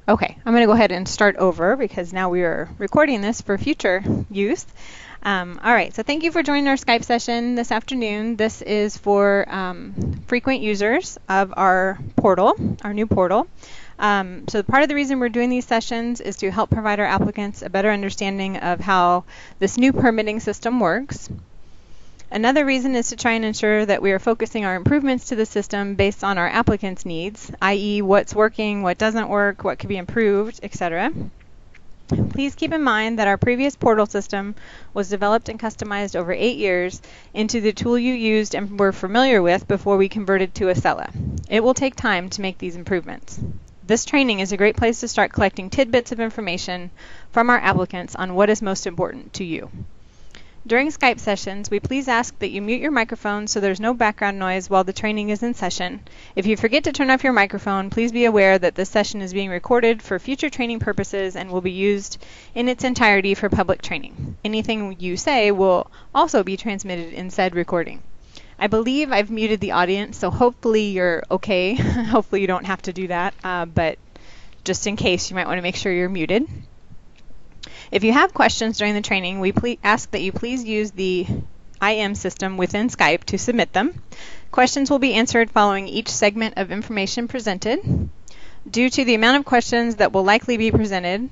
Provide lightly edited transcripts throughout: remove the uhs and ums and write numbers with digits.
Okay, I'm going to go ahead and start over because now we are recording this for future use. All right, so thank you for joining our Skype session this afternoon. This is for frequent users of our portal, our new portal. So part of the reason we're doing these sessions is to help provide our applicants a better understanding of how this new permitting system works. Another reason is to try and ensure that we are focusing our improvements to the system based on our applicants' needs, i.e. what's working, what doesn't work, what could be improved, etc. Please keep in mind that our previous portal system was developed and customized over 8 years into the tool you used and were familiar with before we converted to Accela. It will take time to make these improvements. This training is a great place to start collecting tidbits of information from our applicants on what is most important to you. During Skype sessions, we please ask that you mute your microphone so there's no background noise while the training is in session. If you forget to turn off your microphone, please be aware that this session is being recorded for future training purposes and will be used in its entirety for public training. Anything you say will also be transmitted in said recording. I believe I've muted the audience, so hopefully you're okay. Hopefully you don't have to do that, but just in case, you might want to make sure you're muted. If you have questions during the training, we ask that you please use the IM system within Skype to submit them. Questions will be answered following each segment of information presented. Due to the amount of questions that will likely be presented,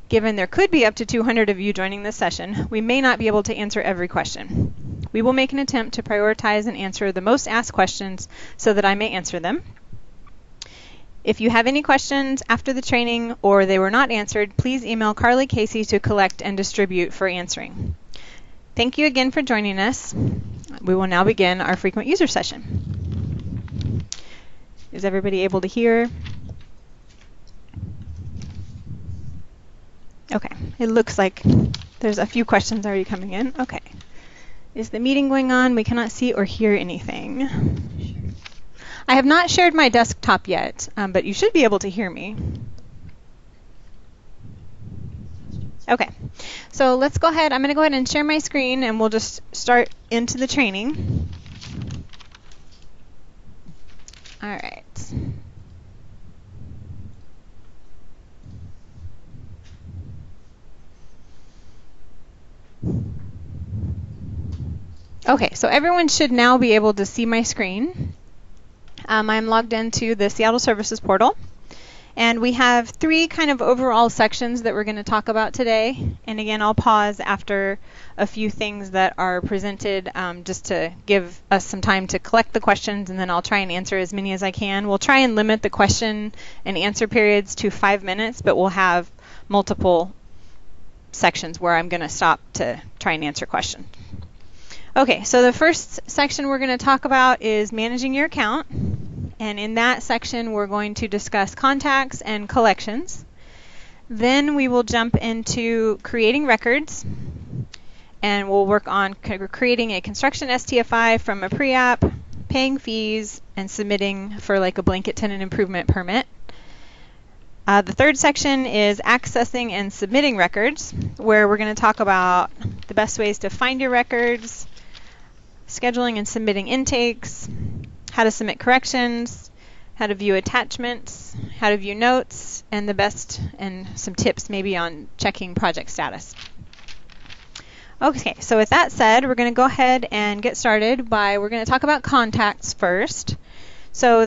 given there could be up to 200 of you joining this session, we may not be able to answer every question. We will make an attempt to prioritize and answer the most asked questions so that I may answer them. If you have any questions after the training or they were not answered, please email Carly Casey to collect and distribute for answering. Thank you again for joining us. We will now begin our frequent user session. Is everybody able to hear? Okay, it looks like there's a few questions already coming in. Okay. Is the meeting going on? We cannot see or hear anything. I have not shared my desktop yet, but you should be able to hear me. Okay, so let's go ahead. I'm going to go ahead and share my screen, and we'll just start into the training. All right. Okay, so everyone should now be able to see my screen. I'm logged into the Seattle Services portal, and we have 3 kind of overall sections that we're going to talk about today. And again, I'll pause after a few things that are presented just to give us some time to collect the questions, and then I'll try and answer as many as I can. We'll try and limit the question and answer periods to 5 minutes, but we'll have multiple sections where I'm going to stop to try and answer questions. Okay, so the first section we're going to talk about is managing your account. And in that section, we're going to discuss contacts and collections. Then we will jump into creating records. And we'll work on creating a construction STFI from a pre-app, paying fees, and submitting for like a blanket tenant improvement permit. The third section is accessing and submitting records, where we're going to talk about the best ways to find your records, scheduling and submitting intakes, how to submit corrections, how to view attachments, how to view notes, and the best and some tips maybe on checking project status. Okay, so with that said, we're going to go ahead and get started we're going to talk about contacts first. So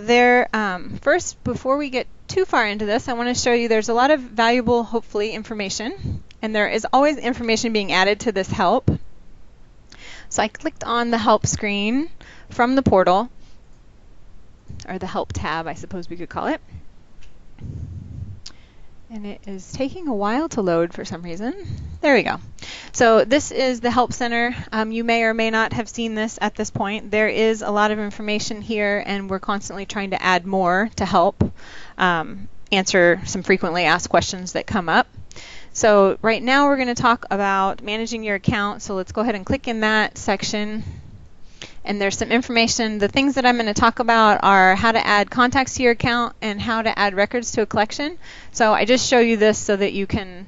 first, before we get too far into this, I want to show you there's a lot of valuable, hopefully, information, and there is always information being added to this help. So I clicked on the help screen from the portal, or the help tab, I suppose we could call it. And it is taking a while to load for some reason. There we go. So this is the Help Center. You may or may not have seen this at this point. There is a lot of information here, and we're constantly trying to add more to help answer some frequently asked questions that come up. So right now we're going to talk about managing your account. So let's go ahead and click in that section. And there's some information. The things that I'm going to talk about are how to add contacts to your account and how to add records to a collection. So I just show you this so that you can,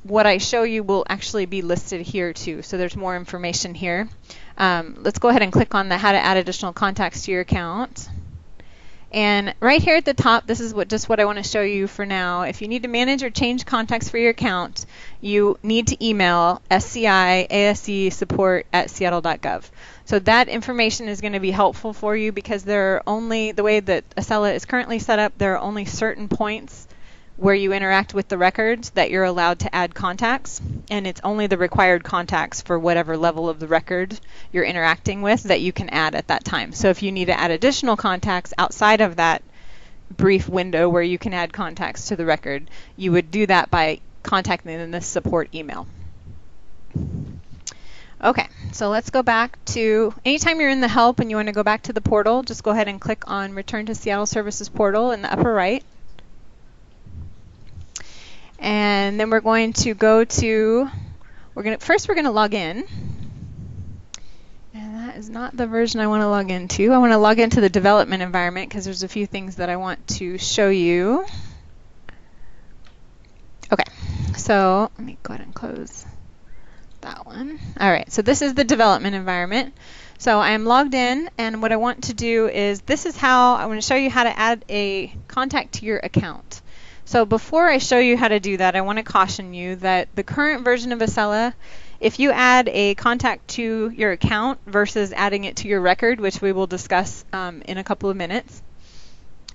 what I show you will actually be listed here too. So there's more information here. Let's go ahead and click on the how to add additional contacts to your account. And right here at the top, this is just what I want to show you for now. If you need to manage or change contacts for your account, you need to email SCI support@seattle.gov. So that information is going to be helpful for you because there are only, the way that Accela is currently set up, there are only certain points where you interact with the records that you're allowed to add contacts, and it's only the required contacts for whatever level of the record you're interacting with that you can add at that time. So if you need to add additional contacts outside of that brief window where you can add contacts to the record, you would do that by contacting them in this support email. Okay, so let's go back to, anytime you're in the help and you want to go back to the portal, just go ahead and click on Return to Seattle Services Portal in the upper right. And then we're going to go to, first we're going to log in. And that is not the version I want to log into. I want to log into the development environment because there's a few things that I want to show you. Okay, so let me go ahead and close that one. All right, so this is the development environment. So I am logged in, and what I want to do is, this is how I want to show you how to add a contact to your account. So before I show you how to do that, I want to caution you that the current version of Accela, if you add a contact to your account versus adding it to your record, which we will discuss in a couple of minutes,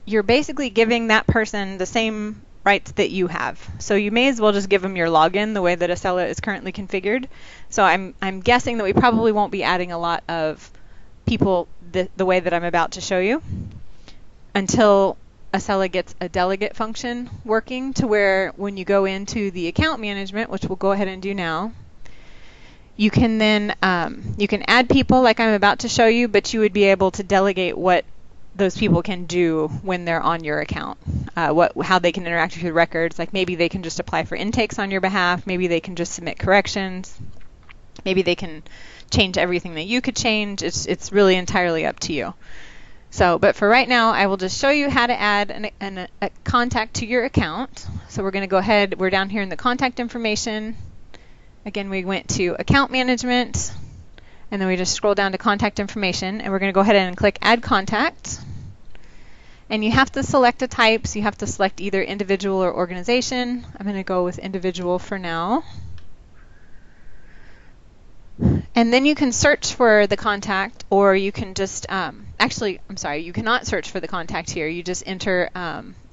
you're basically giving that person the same rights that you have. So you may as well just give them your login the way that Accela is currently configured. So I'm guessing that we probably won't be adding a lot of people the way that I'm about to show you until Accela gets a delegate function working, to where when you go into the account management, which we'll go ahead and do now, you can then you can add people like I'm about to show you, but you would be able to delegate what those people can do when they're on your account, how they can interact with your records. Like maybe they can just apply for intakes on your behalf, maybe they can just submit corrections, maybe they can change everything that you could change. It's really entirely up to you. So, but for right now, I will just show you how to add a contact to your account. So we're going to go ahead, we're down here in the contact information. Again, we went to account management, and then we just scroll down to contact information, and we're going to go ahead and click add contact. And you have to select a type, so you have to select either individual or organization. I'm going to go with individual for now. And then you can search for the contact, or you can just, actually, I'm sorry, you cannot search for the contact here. You just enter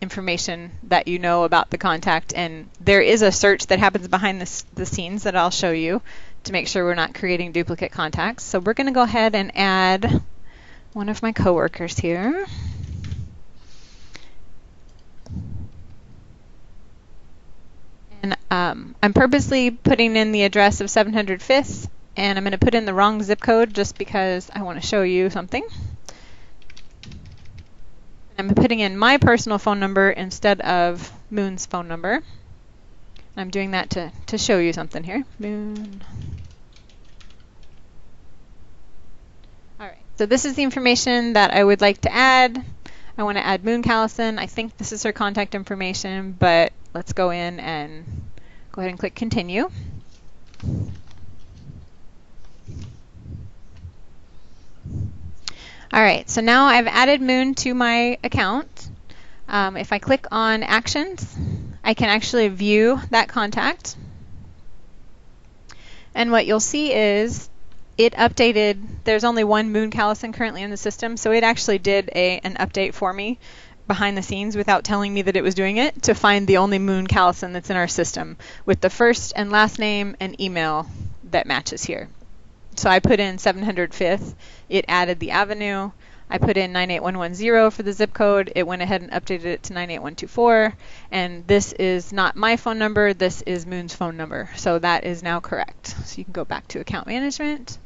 information that you know about the contact, and there is a search that happens behind the scenes that I'll show you to make sure we're not creating duplicate contacts. So we're going to go ahead and add one of my coworkers here. And I'm purposely putting in the address of 700 5th, and I'm going to put in the wrong zip code just because I want to show you something. I'm putting in my personal phone number instead of Moon's phone number. I'm doing that to show you something here. Moon. All right, so this is the information that I would like to add. I want to add Moon Callison. I think this is her contact information, but let's go in and go ahead and click continue. All right, so now I've added Moon to my account. If I click on Actions, I can actually view that contact. And what you'll see is it updated. There's only one Moon Callison currently in the system, so it actually did an update for me behind the scenes without telling me that it was doing it, to find the only Moon Callison that's in our system with the first and last name and email that matches here. So I put in 700 5th, it added the avenue. I put in 98110 for the zip code, it went ahead and updated it to 98124, and this is not my phone number, this is Moon's phone number. So that is now correct. So you can go back to account management,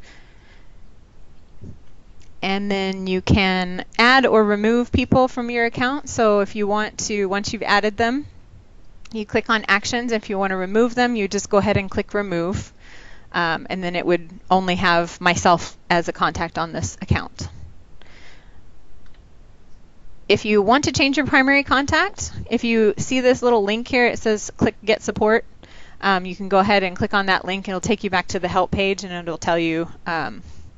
and then you can add or remove people from your account. So if you want to, once you've added them, you click on Actions. If you want to remove them, you just go ahead and click Remove. And then it would only have myself as a contact on this account. If you want to change your primary contact, if you see this little link here, it says click Get Support. You can go ahead and click on that link. It'll take you back to the help page, and it'll tell you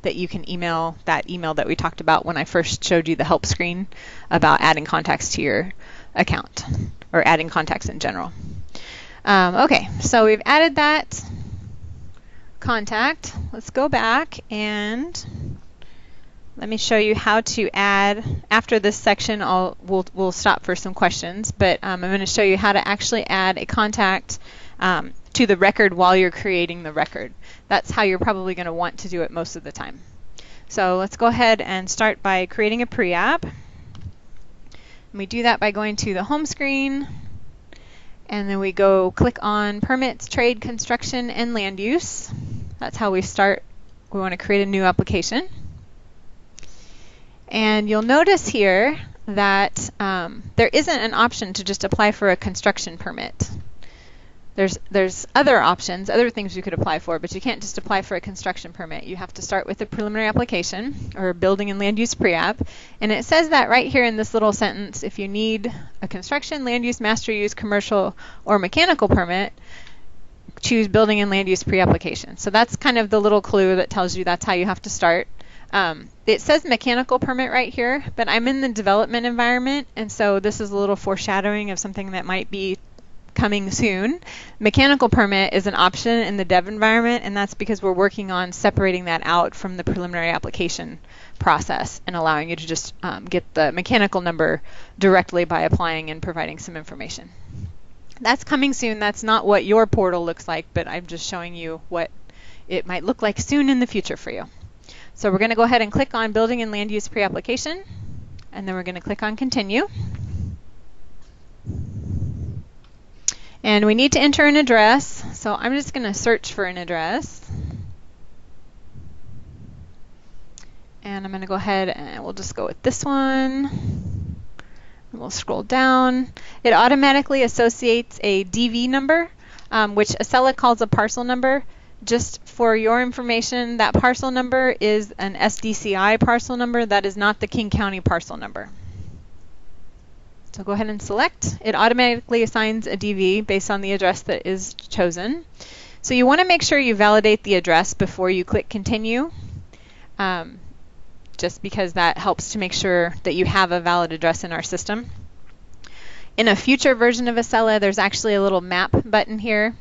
that you can email that email that we talked about when I first showed you the help screen about adding contacts to your account, or adding contacts in general. Okay, so we've added that contact. Let's go back and let me show you how to add. After this section, we'll stop for some questions, but I'm going to show you how to actually add a contact to the record while you're creating the record. That's how you're probably going to want to do it most of the time. So let's go ahead and start by creating a pre-app. And we do that by going to the home screen, and then we go click on Permits, Trade, Construction, and Land Use. That's how we start. We want to create a new application. And you'll notice here that there isn't an option to just apply for a construction permit. There's other options, other things you could apply for, but you can't just apply for a construction permit. You have to start with a preliminary application, or building and land use pre-app. And it says that right here in this little sentence: if you need a construction, land use, master use, commercial, or mechanical permit, choose building and land use pre-application. So that's kind of the little clue that tells you that's how you have to start. It says mechanical permit right here, but I'm in the development environment, and so this is a little foreshadowing of something that might be coming soon. Mechanical permit is an option in the dev environment, and that's because we're working on separating that out from the preliminary application process and allowing you to just get the mechanical number directly by applying and providing some information. That's coming soon. That's not what your portal looks like, but I'm just showing you what it might look like soon in the future for you. So we're going to go ahead and click on Building and Land Use Pre-Application, and then we're going to click on Continue. And we need to enter an address, so I'm just going to search for an address. And I'm going to go ahead and we'll just go with this one. And we'll scroll down. It automatically associates a DV number, which Accela calls a parcel number. Just for your information, that parcel number is an SDCI parcel number. That is not the King County parcel number. So go ahead and select. It automatically assigns a DV based on the address that is chosen. So you want to make sure you validate the address before you click Continue, just because that helps to make sure that you have a valid address in our system. In a future version of Accela, there's actually a little map button here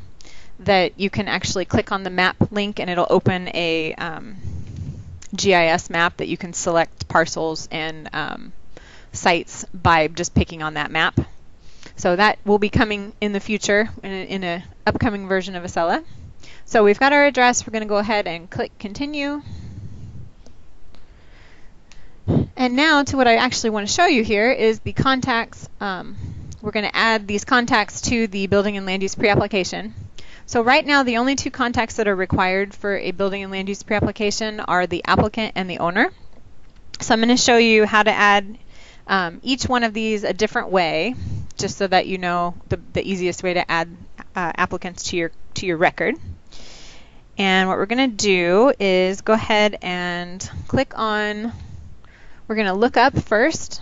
that you can actually click on the map link, and it'll open a GIS map that you can select parcels and sites by just picking on that map. So that will be coming in the future in an upcoming version of Accela. So we've got our address. We're going to go ahead and click Continue. And now to what I actually want to show you here is the contacts. We're going to add these contacts to the Building and Land Use Pre-Application. So right now the only two contacts that are required for a Building and Land Use Pre-Application are the applicant and the owner. So I'm going to show you how to add each one of these a different way, just so that you know the easiest way to add applicants to your record. And what we're going to do is go ahead and click on, we're going to look up first.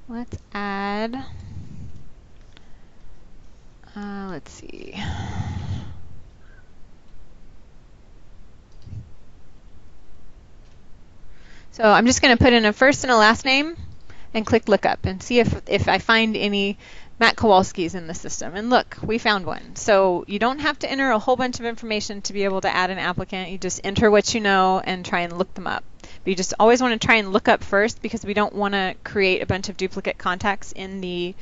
Let's add, let's see. So I'm just going to put in a first and a last name and click lookup and see if I find any Matt Kowalskis in the system. And look, we found one. So you don't have to enter a whole bunch of information to be able to add an applicant. You just enter what you know and try and look them up. But you just always want to try and look up first, because we don't want to create a bunch of duplicate contacts in the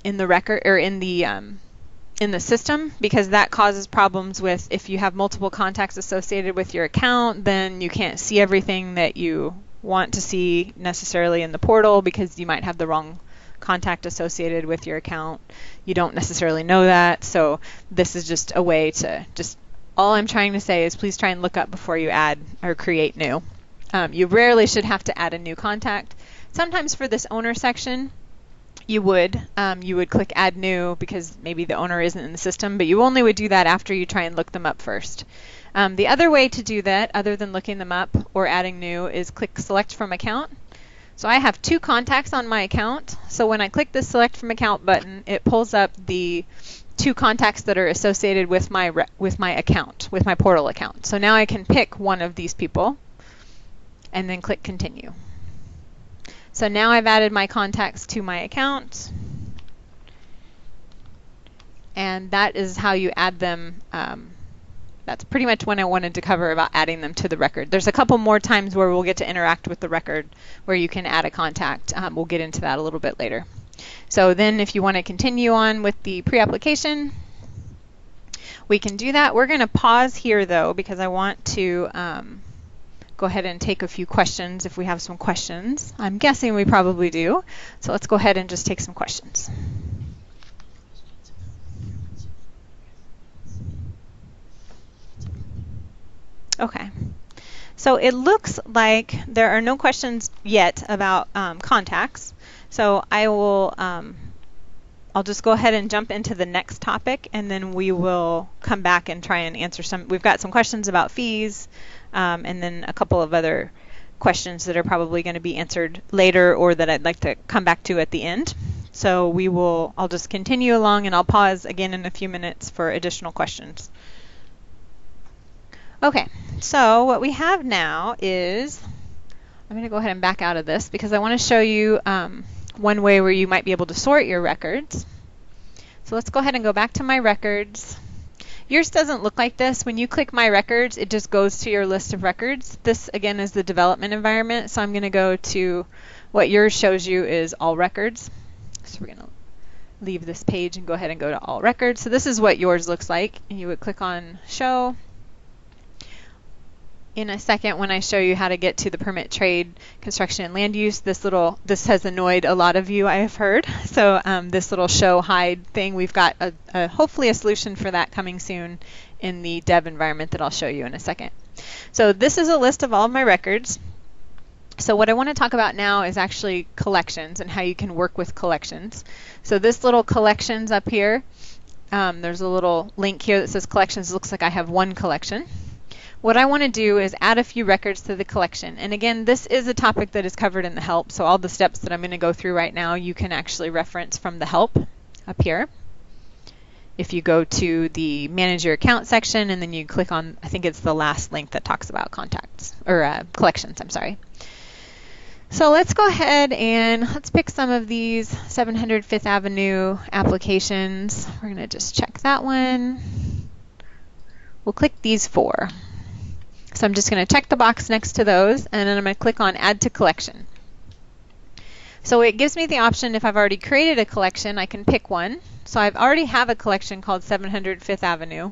record, or in the system, because that causes problems with, if you have multiple contacts associated with your account, then you can't see everything that you want to see necessarily in the portal, because you might have the wrong contact associated with your account. You don't necessarily know that. So this is just a way to all I'm trying to say is please try and look up before you add or create new. You rarely should have to add a new contact. Sometimes for this owner section, you would click add new because maybe the owner isn't in the system, but you only would do that after you try and look them up first. The other way to do that, other than looking them up or adding new, is click select from account. So I have two contacts on my account. So when I click the select from account button, it pulls up the two contacts that are associated with my account, with my portal account. So now I can pick one of these people and then click continue. So now I've added my contacts to my account, and that is how you add them. That's pretty much what I wanted to cover about adding them to the record. There's a couple more times where we'll get to interact with the record where you can add a contact. We'll get into that a little bit later. So then if you want to continue on with the pre-application, we can do that. We're going to pause here though, because I want to go ahead and take a few questions if we have some questions. I'm guessing we probably do. So let's go ahead and just take some questions. Okay, so it looks like there are no questions yet about contacts. So I will, I'll just go ahead and jump into the next topic, and then we will come back and try and answer some. We've got some questions about fees, and then a couple of other questions that are probably going to be answered later or that I'd like to come back to at the end. So I'll just continue along, and I'll pause again in a few minutes for additional questions. Okay, so what we have now is, I'm going to go ahead and back out of this because I want to show you one way where you might be able to sort your records. So let's go ahead and go back to my records. Yours doesn't look like this. When you click my records, it just goes to your list of records. This again is the development environment, so I'm going to go to what yours shows you is all records. So we're going to leave this page and go ahead and go to all records. So this is what yours looks like, and you would click on show. In a second, when I show you how to get to the permit, trade, construction, and land use, this has annoyed a lot of you, I have heard. So this little show hide thing, we've got hopefully a solution for that coming soon in the dev environment that I'll show you in a second. So this is a list of all of my records. So what I want to talk about now is actually collections and how you can work with collections. So this little collections up here, there's a little link here that says collections. It looks like I have one collection. What I want to do is add a few records to the collection. And again, this is a topic that is covered in the help, so all the steps that I'm going to go through right now you can actually reference from the help up here. If you go to the Manage Your Account section and then you click on, I think it's the last link that talks about contacts, or collections, I'm sorry. So let's go ahead and let's pick some of these 700 Fifth Avenue applications. We're going to just check that one. We'll click these four. So I'm just going to check the box next to those, and then I'm going to click on Add to Collection. So it gives me the option, if I've already created a collection, I can pick one. So I already have a collection called 700 Fifth Avenue.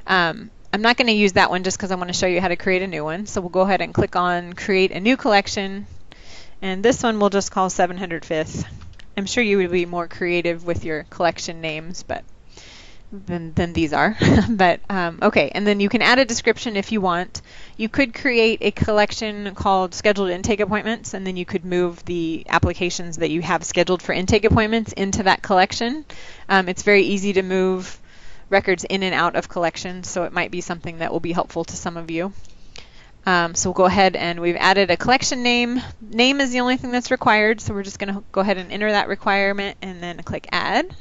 I'm not going to use that one just because I want to show you how to create a new one. So we'll go ahead and click on Create a New Collection, and this one we'll just call 700 Fifth. I'm sure you would be more creative with your collection names, but than these are. But okay, and then you can add a description if you want. You could create a collection called Scheduled Intake Appointments, and then you could move the applications that you have scheduled for intake appointments into that collection. It's very easy to move records in and out of collections, so it might be something that will be helpful to some of you. So we'll go ahead and we've added a collection name. Name is the only thing that's required, so we're just going to go ahead and enter that requirement and then click Add.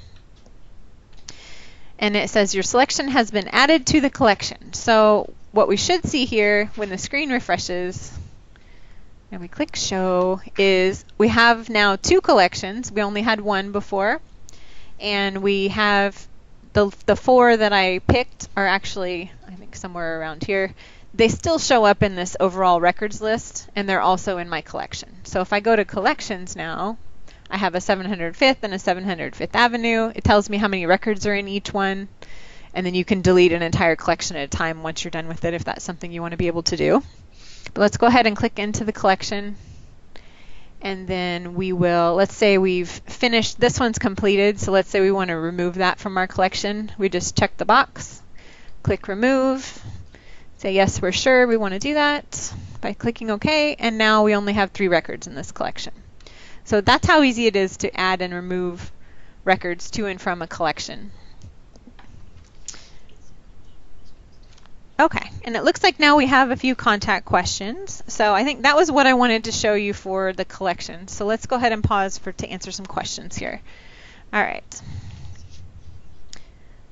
And it says your selection has been added to the collection. So what we should see here when the screen refreshes and we click show is we have now two collections. We only had one before, and we have the four that I picked are actually, I think, somewhere around here. They still show up in this overall records list, and they're also in my collection. So if I go to collections now, I have a 705th and a 700 Fifth Avenue. It tells me how many records are in each one, and then you can delete an entire collection at a time once you're done with it if that's something you want to be able to do. But let's go ahead and click into the collection, and then we will, let's say we've finished, this one's completed, so let's say we want to remove that from our collection. We just check the box, click remove, say yes, we're sure we want to do that by clicking OK, and now we only have 3 records in this collection. So that's how easy it is to add and remove records to and from a collection. Okay, and it looks like now we have a few contact questions. So I think that was what I wanted to show you for the collection. So let's go ahead and pause to answer some questions here. All right.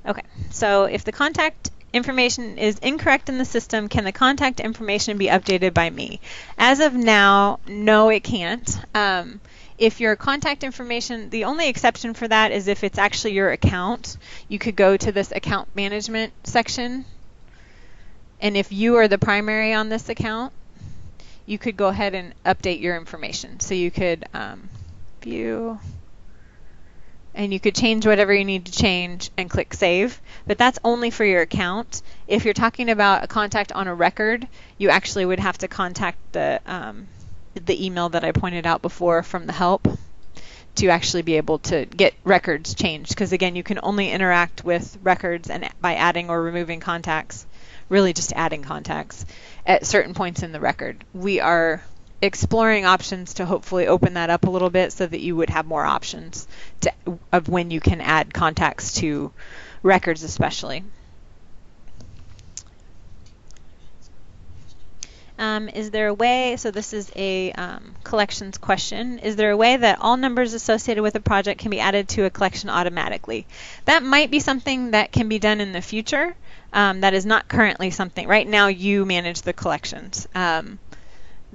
Okay, so if the contact information is incorrect in the system, can the contact information be updated by me? As of now, no, it can't. If your contact information, the only exception for that is if it's actually your account. You could go to this account management section, and if you are the primary on this account, you could go ahead and update your information. So you could view, and you could change whatever you need to change and click save, but that's only for your account. If you're talking about a contact on a record, you actually would have to contact the email that I pointed out before from the help to actually be able to get records changed, because again, you can only interact with records and by adding or removing contacts, really just adding contacts at certain points in the record. We are exploring options to hopefully open that up a little bit so that you would have more options of when you can add contacts to records especially. Is there a way, so this is a collections question, is there a way that all numbers associated with a project can be added to a collection automatically? That might be something that can be done in the future. That is not currently something. Right now you manage the collections.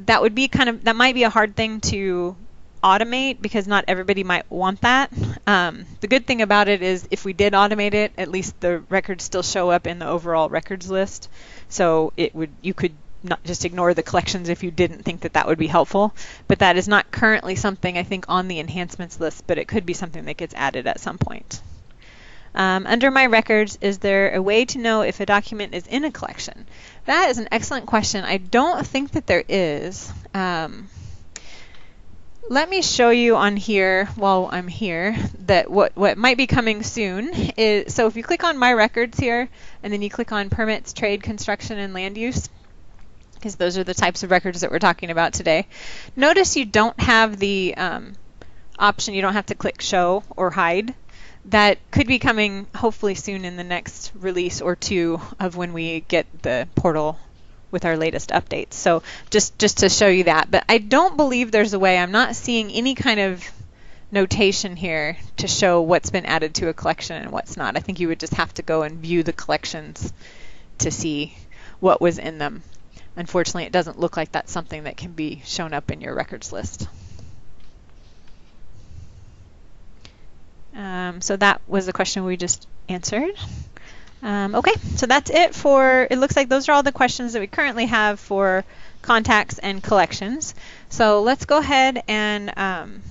That would be that might be a hard thing to automate because not everybody might want that. The good thing about it is if we did automate it, at least the records still show up in the overall records list. So you could not just ignore the collections if you didn't think that would be helpful. But that is not currently something I think on the enhancements list, but it could be something that gets added at some point. Under my records, is there a way to know if a document is in a collection? That is an excellent question. I don't think that there is. Let me show you on here while I'm here that what might be coming soon is, so if you click on my records here and then you click on permits, trade, construction, and land use, because those are the types of records that we're talking about today, notice you don't have the option, you don't have to click show or hide. That could be coming hopefully soon in the next release or two of when we get the portal with our latest updates. So just to show you that. But I don't believe there's a way. I'm not seeing any kind of notation here to show what's been added to a collection and what's not. I think you would just have to go and view the collections to see what was in them. Unfortunately, it doesn't look like that's something that can be shown up in your records list. So that was the question we just answered. Okay, so that's it for, it looks like those are all the questions that we currently have for contacts and collections. So let's go ahead and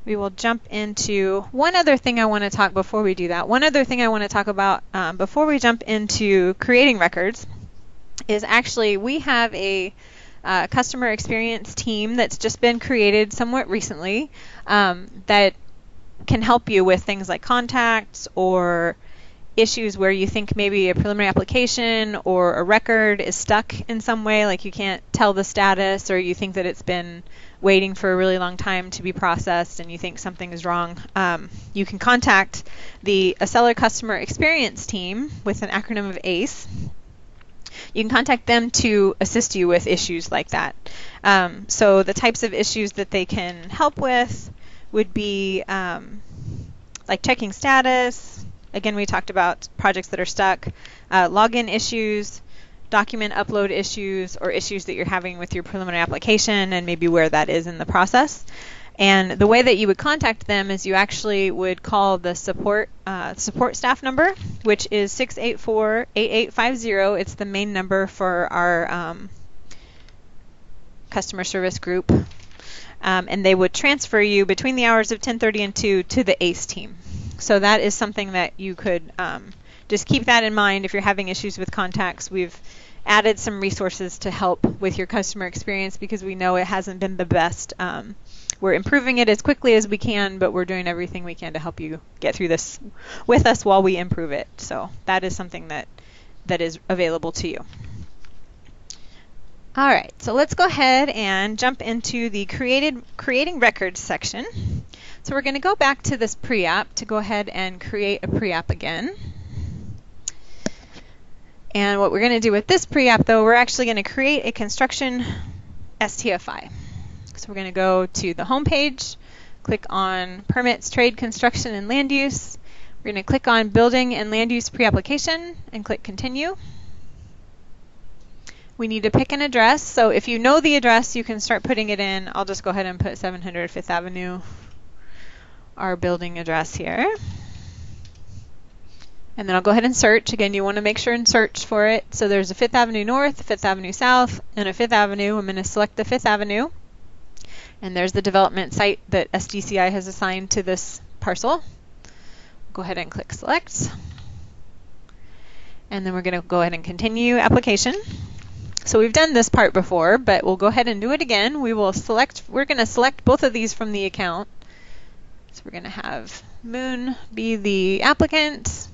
we will jump into one other thing I want to talk before we do that. One other thing I want to talk about before we jump into creating records is actually we have a customer experience team that's just been created somewhat recently that can help you with things like contacts or issues where you think maybe a preliminary application or a record is stuck in some way, like you can't tell the status, or you think that it's been waiting for a really long time to be processed and you think something is wrong. You can contact the Accela customer experience team with an acronym of ACE. You can contact them to assist you with issues like that. So the types of issues that they can help with would be like checking status. Again, we talked about projects that are stuck, login issues, document upload issues, or issues that you're having with your preliminary application and maybe where that is in the process. And the way that you would contact them is you actually would call the support staff number, which is 684-8850. It's the main number for our customer service group. And they would transfer you between the hours of 10:30 and 2 to the ACE team. So that is something that you could just keep that in mind if you're having issues with contacts. We've added some resources to help with your customer experience because we know it hasn't been the best. We're improving it as quickly as we can, but we're doing everything we can to help you get through this with us while we improve it. So that is something that is available to you. All right, so let's go ahead and jump into the creating records section. So we're going to go back to this pre-app to go ahead and create a pre-app again. And what we're going to do with this pre-app, though, we're actually going to create a construction STFI. So we're going to go to the home page, click on Permits, Trade, Construction, and Land Use. We're going to click on Building and Land Use Pre-Application and click Continue. We need to pick an address, so if you know the address, you can start putting it in. I'll just go ahead and put 700 Fifth Avenue, our building address here. And then I'll go ahead and search. Again, you want to make sure and search for it. So there's a 5th Avenue North, 5th Avenue South, and a 5th Avenue. I'm going to select the 5th Avenue. And there's the development site that SDCI has assigned to this parcel. Go ahead and click Select. And then we're going to go ahead and continue application. So we've done this part before, but we'll go ahead and do it again. We're going to select both of these from the account. So we're going to have Moon be the applicant,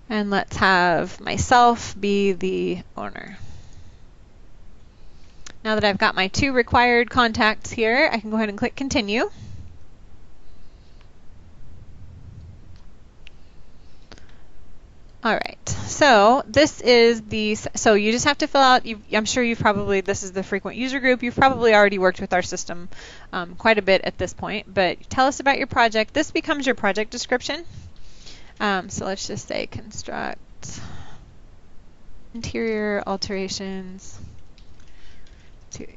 and let's have myself be the owner. Now that I've got my 2 required contacts here, I can go ahead and click Continue. All right, so this is so you just have to fill out, I'm sure this is the frequent user group, you've probably already worked with our system quite a bit at this point, but tell us about your project. This becomes your project description. So let's just say construct interior alterations to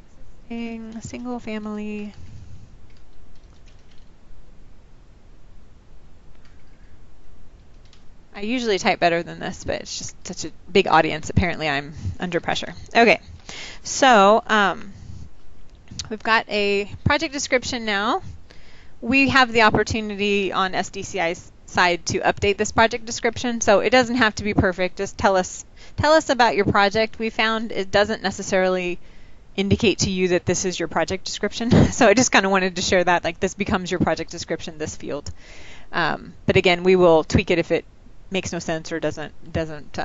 existing single family I usually type better than this, but it's just such a big audience. Apparently I'm under pressure. Okay, so we've got a project description now. We have the opportunity on SDCI's side to update this project description, so it doesn't have to be perfect. Just tell us about your project. We found it doesn't necessarily indicate to you that this is your project description. So I just kind of wanted to share that, like this becomes your project description, this field. But again, we will tweak it if it makes no sense or doesn't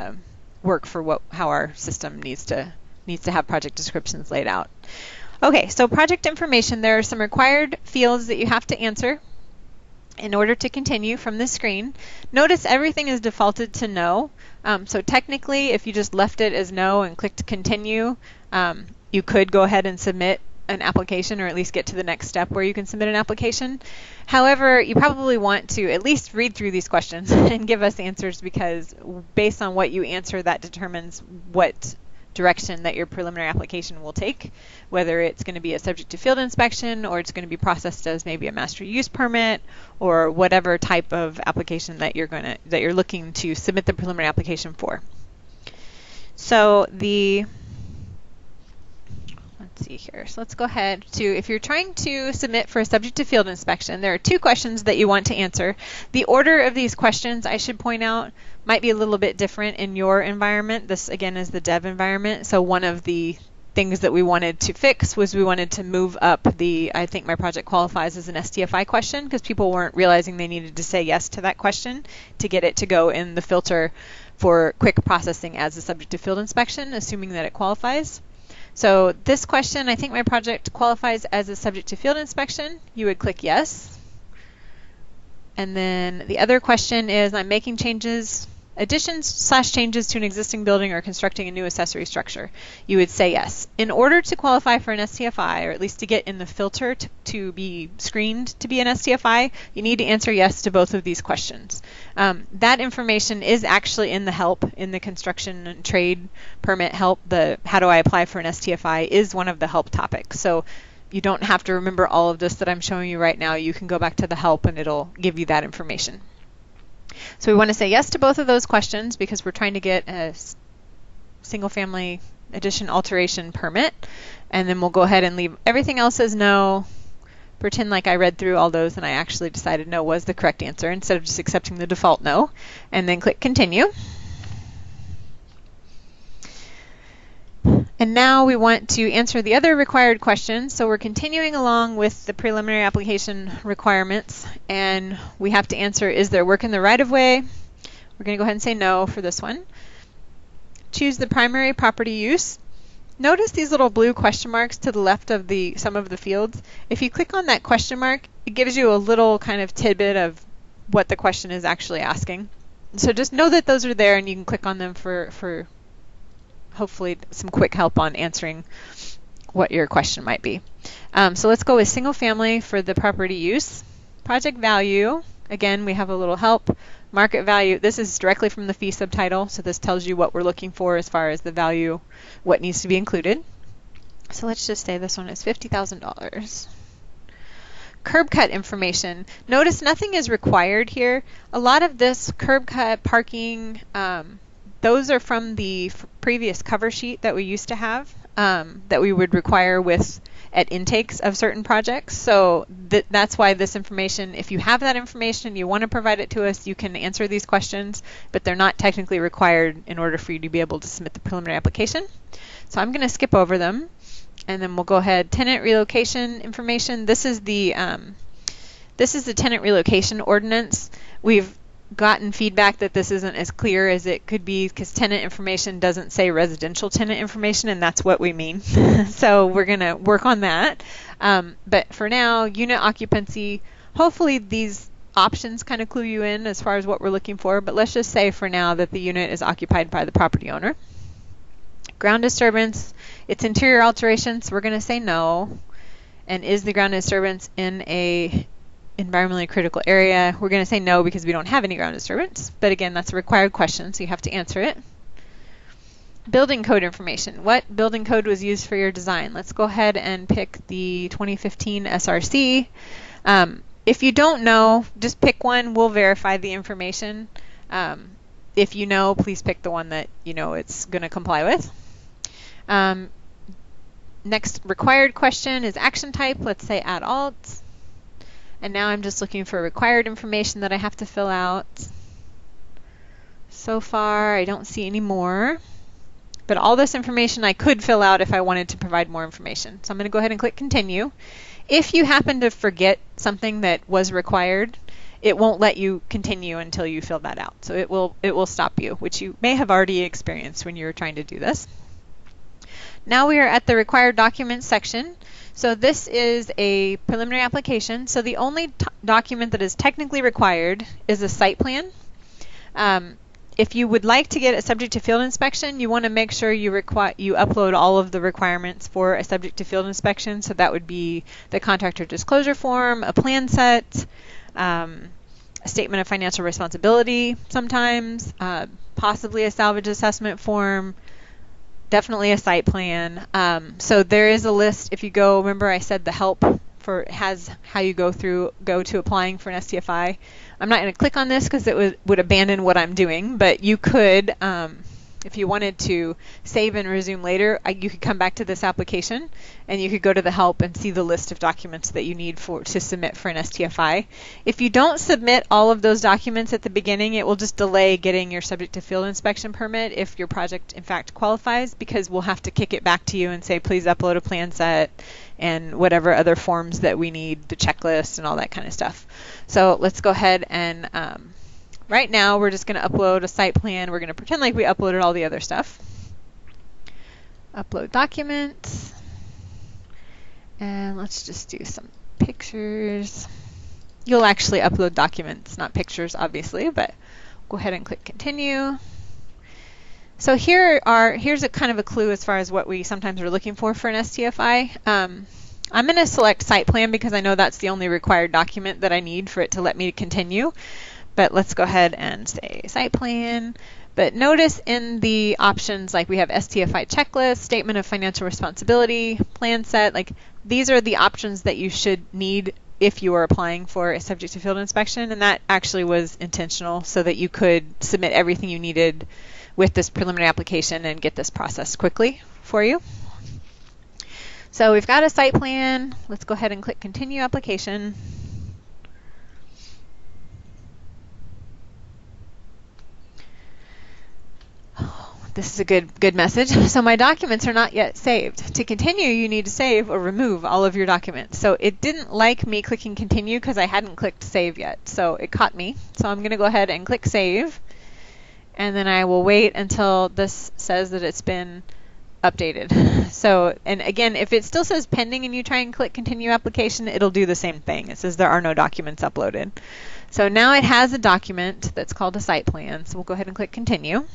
work for how our system needs to have project descriptions laid out. Okay, so project information, there are some required fields that you have to answer in order to continue from this screen. Notice everything is defaulted to no. So technically, if you just left it as no and clicked continue, you could go ahead and submit an application, or at least get to the next step where you can submit an application. However, you probably want to at least read through these questions and give us answers, because based on what you answer, that determines what direction that your preliminary application will take, whether it's going to be a subject to field inspection or it's going to be processed as maybe a master use permit, or whatever type of application that you're looking to submit the preliminary application for. So let's see here. So let's go ahead to, if you're trying to submit for a subject to field inspection, there are 2 questions that you want to answer. The order of these questions, I should point out, might be a little bit different in your environment. This again is the dev environment. So one of the things that we wanted to fix was we wanted to move up I think my project qualifies as an STFI question, because people weren't realizing they needed to say yes to that question to get it to go in the filter for quick processing as a subject to field inspection, assuming that it qualifies. So this question, I think my project qualifies as a subject to field inspection. You would click yes. And then the other question is, I'm making additions/changes to an existing building or constructing a new accessory structure. You would say yes. In order to qualify for an STFI, or at least to get in the filter to be screened to be an STFI, you need to answer yes to both of these questions. That information is actually in the help, in the construction and trade permit help. The how do I apply for an STFI is one of the help topics. So you don't have to remember all of this that I'm showing you right now. You can go back to the help and it'll give you that information. So we want to say yes to both of those questions because we're trying to get a single family addition alteration permit. And then we'll go ahead and leave everything else as no. Pretend like I read through all those and I actually decided no was the correct answer instead of just accepting the default no. And then click continue. And now we want to answer the other required questions. So we're continuing along with the preliminary application requirements, and we have to answer, is there work in the right-of-way? We're going to go ahead and say no for this one. Choose the primary property use. Notice these little blue question marks to the left of some of the fields. If you click on that question mark, it gives you a little kind of tidbit of what the question is actually asking. So just know that those are there, and you can click on them for hopefully some quick help on answering what your question might be. So let's go with single family for the property use. Project value, again, we have a little help. Market value, this is directly from the fee subtitle, so this tells you what we're looking for as far as the value, what needs to be included. So let's just say this one is $50,000. Curb cut information. Notice nothing is required here. A lot of this curb cut, parking, those are from the previous cover sheet that we used to have, that we would require at intakes of certain projects. So that's why this information, if you have that information, you want to provide it to us, you can answer these questions, but they're not technically required in order for you to be able to submit the preliminary application. So I'm going to skip over them, and then we'll go ahead. Tenant relocation information. This is the tenant relocation ordinance. We've gotten feedback that this isn't as clear as it could be because tenant information doesn't say residential tenant information, and that's what we mean. So we're going to work on that. But for now, unit occupancy, hopefully these options kind of clue you in as far as what we're looking for, but let's just say for now that the unit is occupied by the property owner. Ground disturbance, it's interior alterations, so we're going to say no. And is the ground disturbance in a environmentally critical area? We're going to say no because we don't have any ground disturbance. But again, that's a required question, so you have to answer it. Building code information. What building code was used for your design? Let's go ahead and pick the 2015 SRC. If you don't know, just pick one. We'll verify the information. If you know, please pick the one that you know it's going to comply with. Next required question is action type. Let's say add alt. And now I'm just looking for required information that I have to fill out. So far, I don't see any more. But all this information I could fill out if I wanted to provide more information. So I'm going to go ahead and click continue. If you happen to forget something that was required, it won't let you continue until you fill that out. So it will stop you, which you may have already experienced when you were trying to do this. Now we are at the required documents section. So this is a preliminary application. So the only document that is technically required is a site plan. If you would like to get a subject to field inspection, you want to make sure you upload all of the requirements for a subject to field inspection. So that would be the contractor disclosure form, a plan set, a statement of financial responsibility sometimes, possibly a salvage assessment form, definitely a site plan. So there is a list. If you go, remember I said the help has how you go to applying for an STFI. I'm not going to click on this because it would abandon what I'm doing, but you could, if you wanted to save and resume later, you could come back to this application and you could go to the help and see the list of documents that you need to submit for an STFI. If you don't submit all of those documents at the beginning, it will just delay getting your subject to field inspection permit if your project in fact qualifies, because we'll have to kick it back to you and say please upload a plan set and whatever other forms that we need, the checklist and all that kind of stuff. So let's go ahead and right now we're just going to upload a site plan. We're going to pretend like we uploaded all the other stuff. Upload documents. And let's just do some pictures. You'll actually upload documents, not pictures obviously, but go ahead and click continue. So here's a kind of a clue as far as what we sometimes are looking for an STFI. I'm going to select site plan because I know that's the only required document that I need for it to let me continue. But let's go ahead and say site plan. But notice in the options, like we have STFI checklist, statement of financial responsibility, plan set, like these are the options that you should need if you are applying for a subject to field inspection. And that actually was intentional so that you could submit everything you needed with this preliminary application and get this processed quickly for you. So we've got a site plan. Let's go ahead and click continue application. This is a good message. So my documents are not yet saved. To continue, you need to save or remove all of your documents. So it didn't like me clicking continue because I hadn't clicked save yet. So it caught me. So I'm going to go ahead and click save. And then I will wait until this says that it's been updated. So, and again, if it still says pending and you try and click continue application, it'll do the same thing. It says there are no documents uploaded. So now it has a document that's called a site plan. So we'll go ahead and click continue.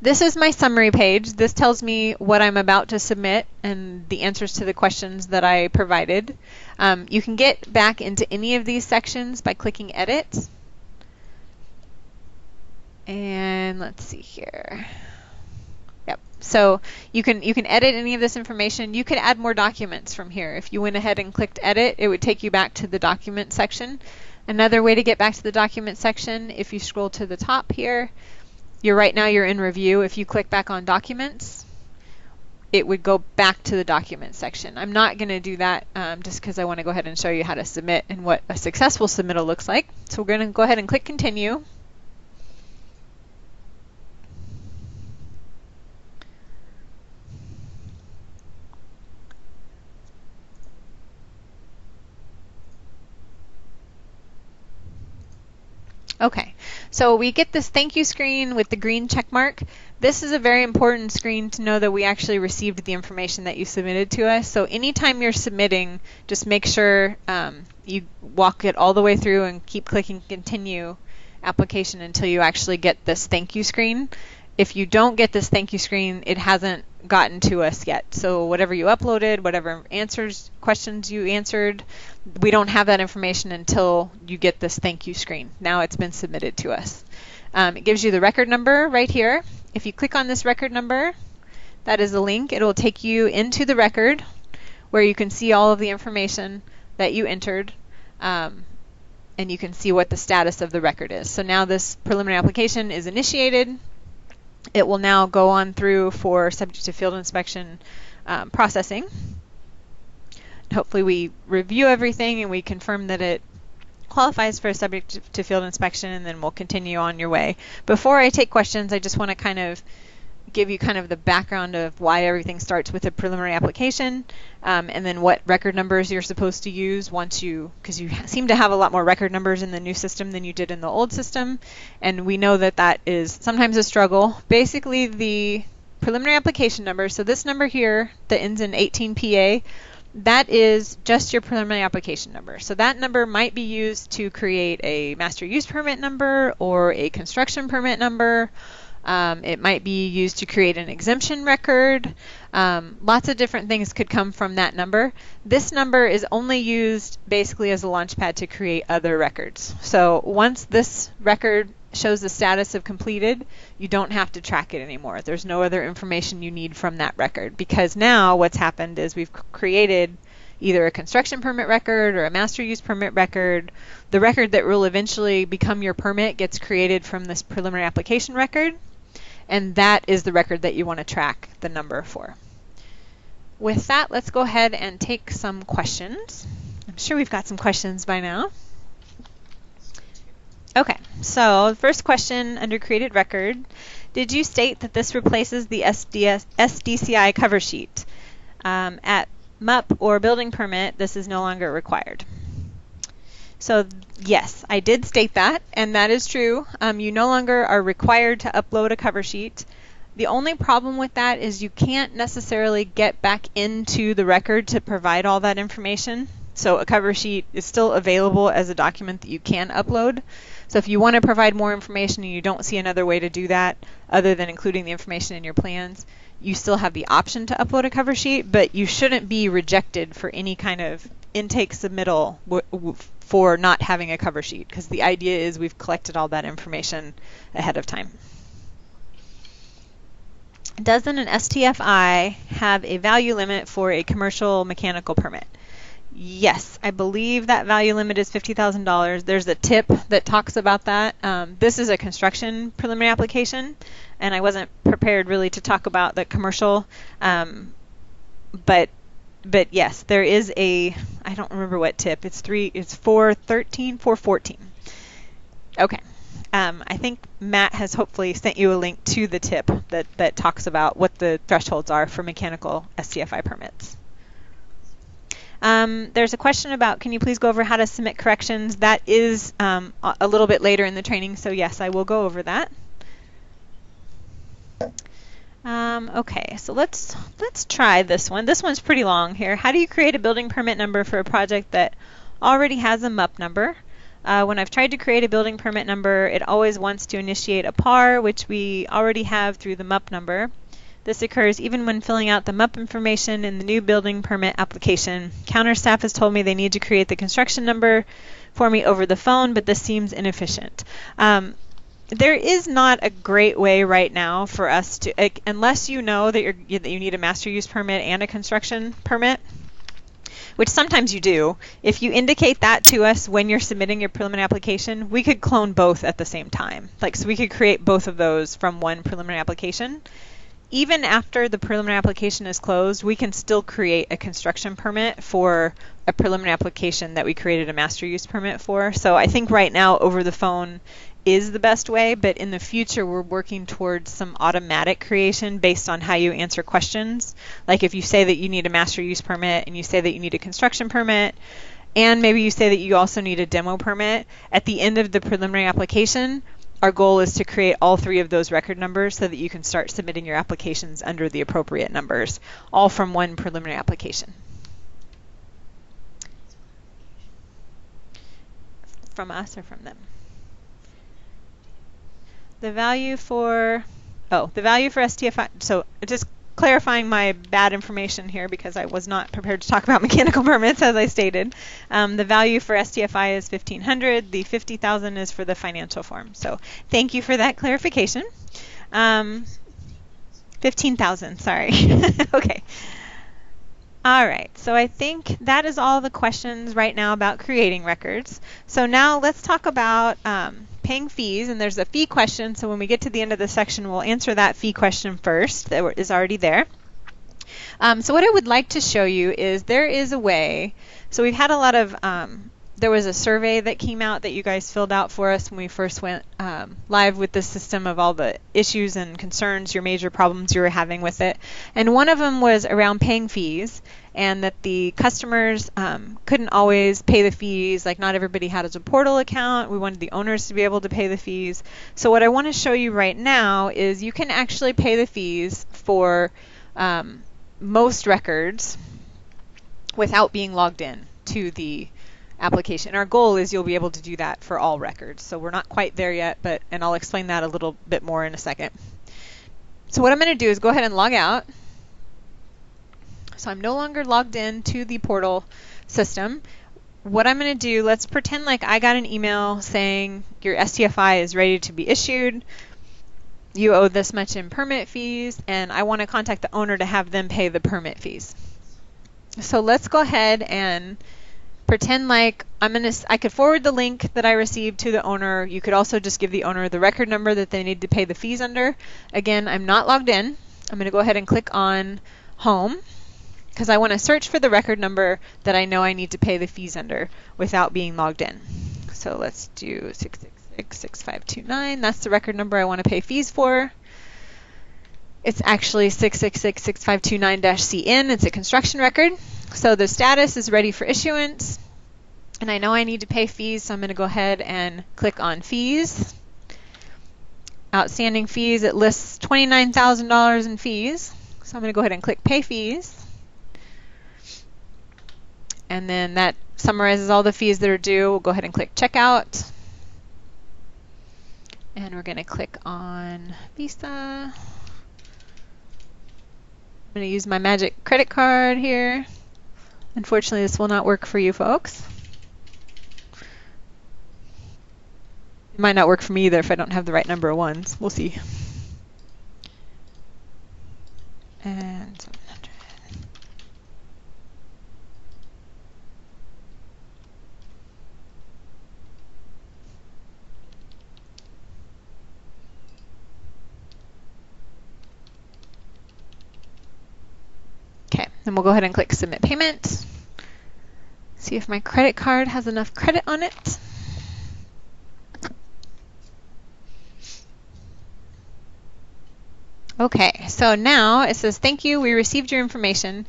This is my summary page. This tells me what I'm about to submit and the answers to the questions that I provided. You can get back into any of these sections by clicking Edit. And let's see here. Yep. So you can edit any of this information. You could add more documents from here. If you went ahead and clicked Edit, it would take you back to the document section. Another way to get back to the document section, if you scroll to the top here, right now you're in review. If you click back on documents, it would go back to the document section. I'm not going to do that just because I want to go ahead and show you how to submit and what a successful submittal looks like. So we're going to go ahead and click continue. Okay, so we get this thank you screen with the green check mark. This is a very important screen to know that we actually received the information that you submitted to us. So anytime you're submitting, just make sure you walk it all the way through and keep clicking continue application until you actually get this thank you screen. If you don't get this thank you screen, it hasn't gotten to us yet. So whatever you uploaded, whatever questions you answered, we don't have that information until you get this thank you screen. Now it's been submitted to us. It gives you the record number right here. If you click on this record number, that is a link. It will take you into the record where you can see all of the information that you entered, and you can see what the status of the record is. So now this preliminary application is initiated. It will now go on through for subject to field inspection processing. Hopefully we review everything and we confirm that it qualifies for a subject to field inspection, and then we'll continue on your way. Before I take questions, I just want to kind of give you kind of the background of why everything starts with a preliminary application, and then what record numbers you're supposed to use once because you seem to have a lot more record numbers in the new system than you did in the old system, and we know that that is sometimes a struggle. Basically, the preliminary application number, so this number here that ends in 18PA, that is just your preliminary application number. So that number might be used to create a master use permit number or a construction permit number. It might be used to create an exemption record. Lots of different things could come from that number. This number is only used basically as a launchpad to create other records. So once this record shows the status of completed, you don't have to track it anymore. There's no other information you need from that record, because now what's happened is we've created either a construction permit record or a master use permit record. The record that will eventually become your permit gets created from this preliminary application record, and that is the record that you want to track the number for. With that, let's go ahead and take some questions. I'm sure we've got some questions by now. Okay, so the first question under created record, did you state that this replaces the SDCI cover sheet? At MUP or building permit, this is no longer required. So yes, I did state that, and that is true. You no longer are required to upload a cover sheet. The only problem with that is you can't necessarily get back into the record to provide all that information. So a cover sheet is still available as a document that you can upload. So if you want to provide more information and you don't see another way to do that other than including the information in your plans, you still have the option to upload a cover sheet, but you shouldn't be rejected for any kind of intake submittal for not having a cover sheet, because the idea is we've collected all that information ahead of time. Doesn't an STFI have a value limit for a commercial mechanical permit? Yes, I believe that value limit is $50,000. There's a tip that talks about that. This is a construction preliminary application, and I wasn't prepared really to talk about the commercial, but yes, there is a, I don't remember what tip. It's 413, 414. Okay. I think Matt has hopefully sent you a link to the tip that talks about what the thresholds are for mechanical STFI permits. There's a question about, can you please go over how to submit corrections? That is a little bit later in the training, so yes, I will go over that. Okay, so let's try this one. This one's pretty long here. How do you create a building permit number for a project that already has a MUP number? When I've tried to create a building permit number, it always wants to initiate a PAR, which we already have through the MUP number. This occurs even when filling out the MUP information in the new building permit application. Counter staff has told me they need to create the construction number for me over the phone, but this seems inefficient. There is not a great way right now for us to, unless you know that you need a master use permit and a construction permit, which sometimes you do. If you indicate that to us when you're submitting your preliminary application, we could clone both at the same time. So we could create both of those from one preliminary application. Even after the preliminary application is closed, we can still create a construction permit for a preliminary application that we created a master use permit for. So I think right now over the phone is the best way, but in the future we're working towards some automatic creation based on how you answer questions. Like if you say that you need a master use permit and you say that you need a construction permit, and maybe you say that you also need a demo permit, at the end of the preliminary application, our goal is to create all three of those record numbers so that you can start submitting your applications under the appropriate numbers, all from one preliminary application. From us or from them? The value for STFI, so just clarifying my bad information here because I was not prepared to talk about mechanical permits as I stated. The value for STFI is $1,500. The $50,000 is for the financial form. So thank you for that clarification. 15,000, sorry. Okay. All right, so I think that is all the questions right now about creating records. So now let's talk about paying fees, and there's a fee question, so when we get to the end of the section, we'll answer that fee question first that is already there. So what I would like to show you is there is a way, so we've had a lot of, there was a survey that came out that you guys filled out for us when we first went live with the system of all the issues and concerns, your major problems you were having with it. And one of them was around paying fees, and that the customers couldn't always pay the fees. Like not everybody had a portal account. We wanted the owners to be able to pay the fees. So what I want to show you right now is you can actually pay the fees for most records without being logged in to the application. Our goal is you'll be able to do that for all records. So we're not quite there yet, and I'll explain that a little bit more in a second. So what I'm going to do is go ahead and log out. So I'm no longer logged in to the portal system. What I'm going to do, let's pretend like I got an email saying your STFI is ready to be issued. You owe this much in permit fees, and I want to contact the owner to have them pay the permit fees. So let's go ahead and pretend like I could forward the link that I received to the owner. You could also just give the owner the record number that they need to pay the fees under. Again, I'm not logged in. I'm going to go ahead and click on Home because I want to search for the record number that I know I need to pay the fees under without being logged in. So let's do 6666529. That's the record number I want to pay fees for. It's actually 6666529-CN. It's a construction record. So the status is ready for issuance, and I know I need to pay fees, so I'm going to go ahead and click on fees. Outstanding fees, it lists $29,000 in fees, so I'm going to go ahead and click pay fees. And then that summarizes all the fees that are due. We'll go ahead and click checkout. And we're going to click on Visa. I'm going to use my magic credit card here. Unfortunately, this will not work for you folks. It might not work for me either if I don't have the right number of ones. We'll see. And 700. Okay, then we'll go ahead and click Submit Payment. See if my credit card has enough credit on it. Okay, so now it says, thank you, we received your information.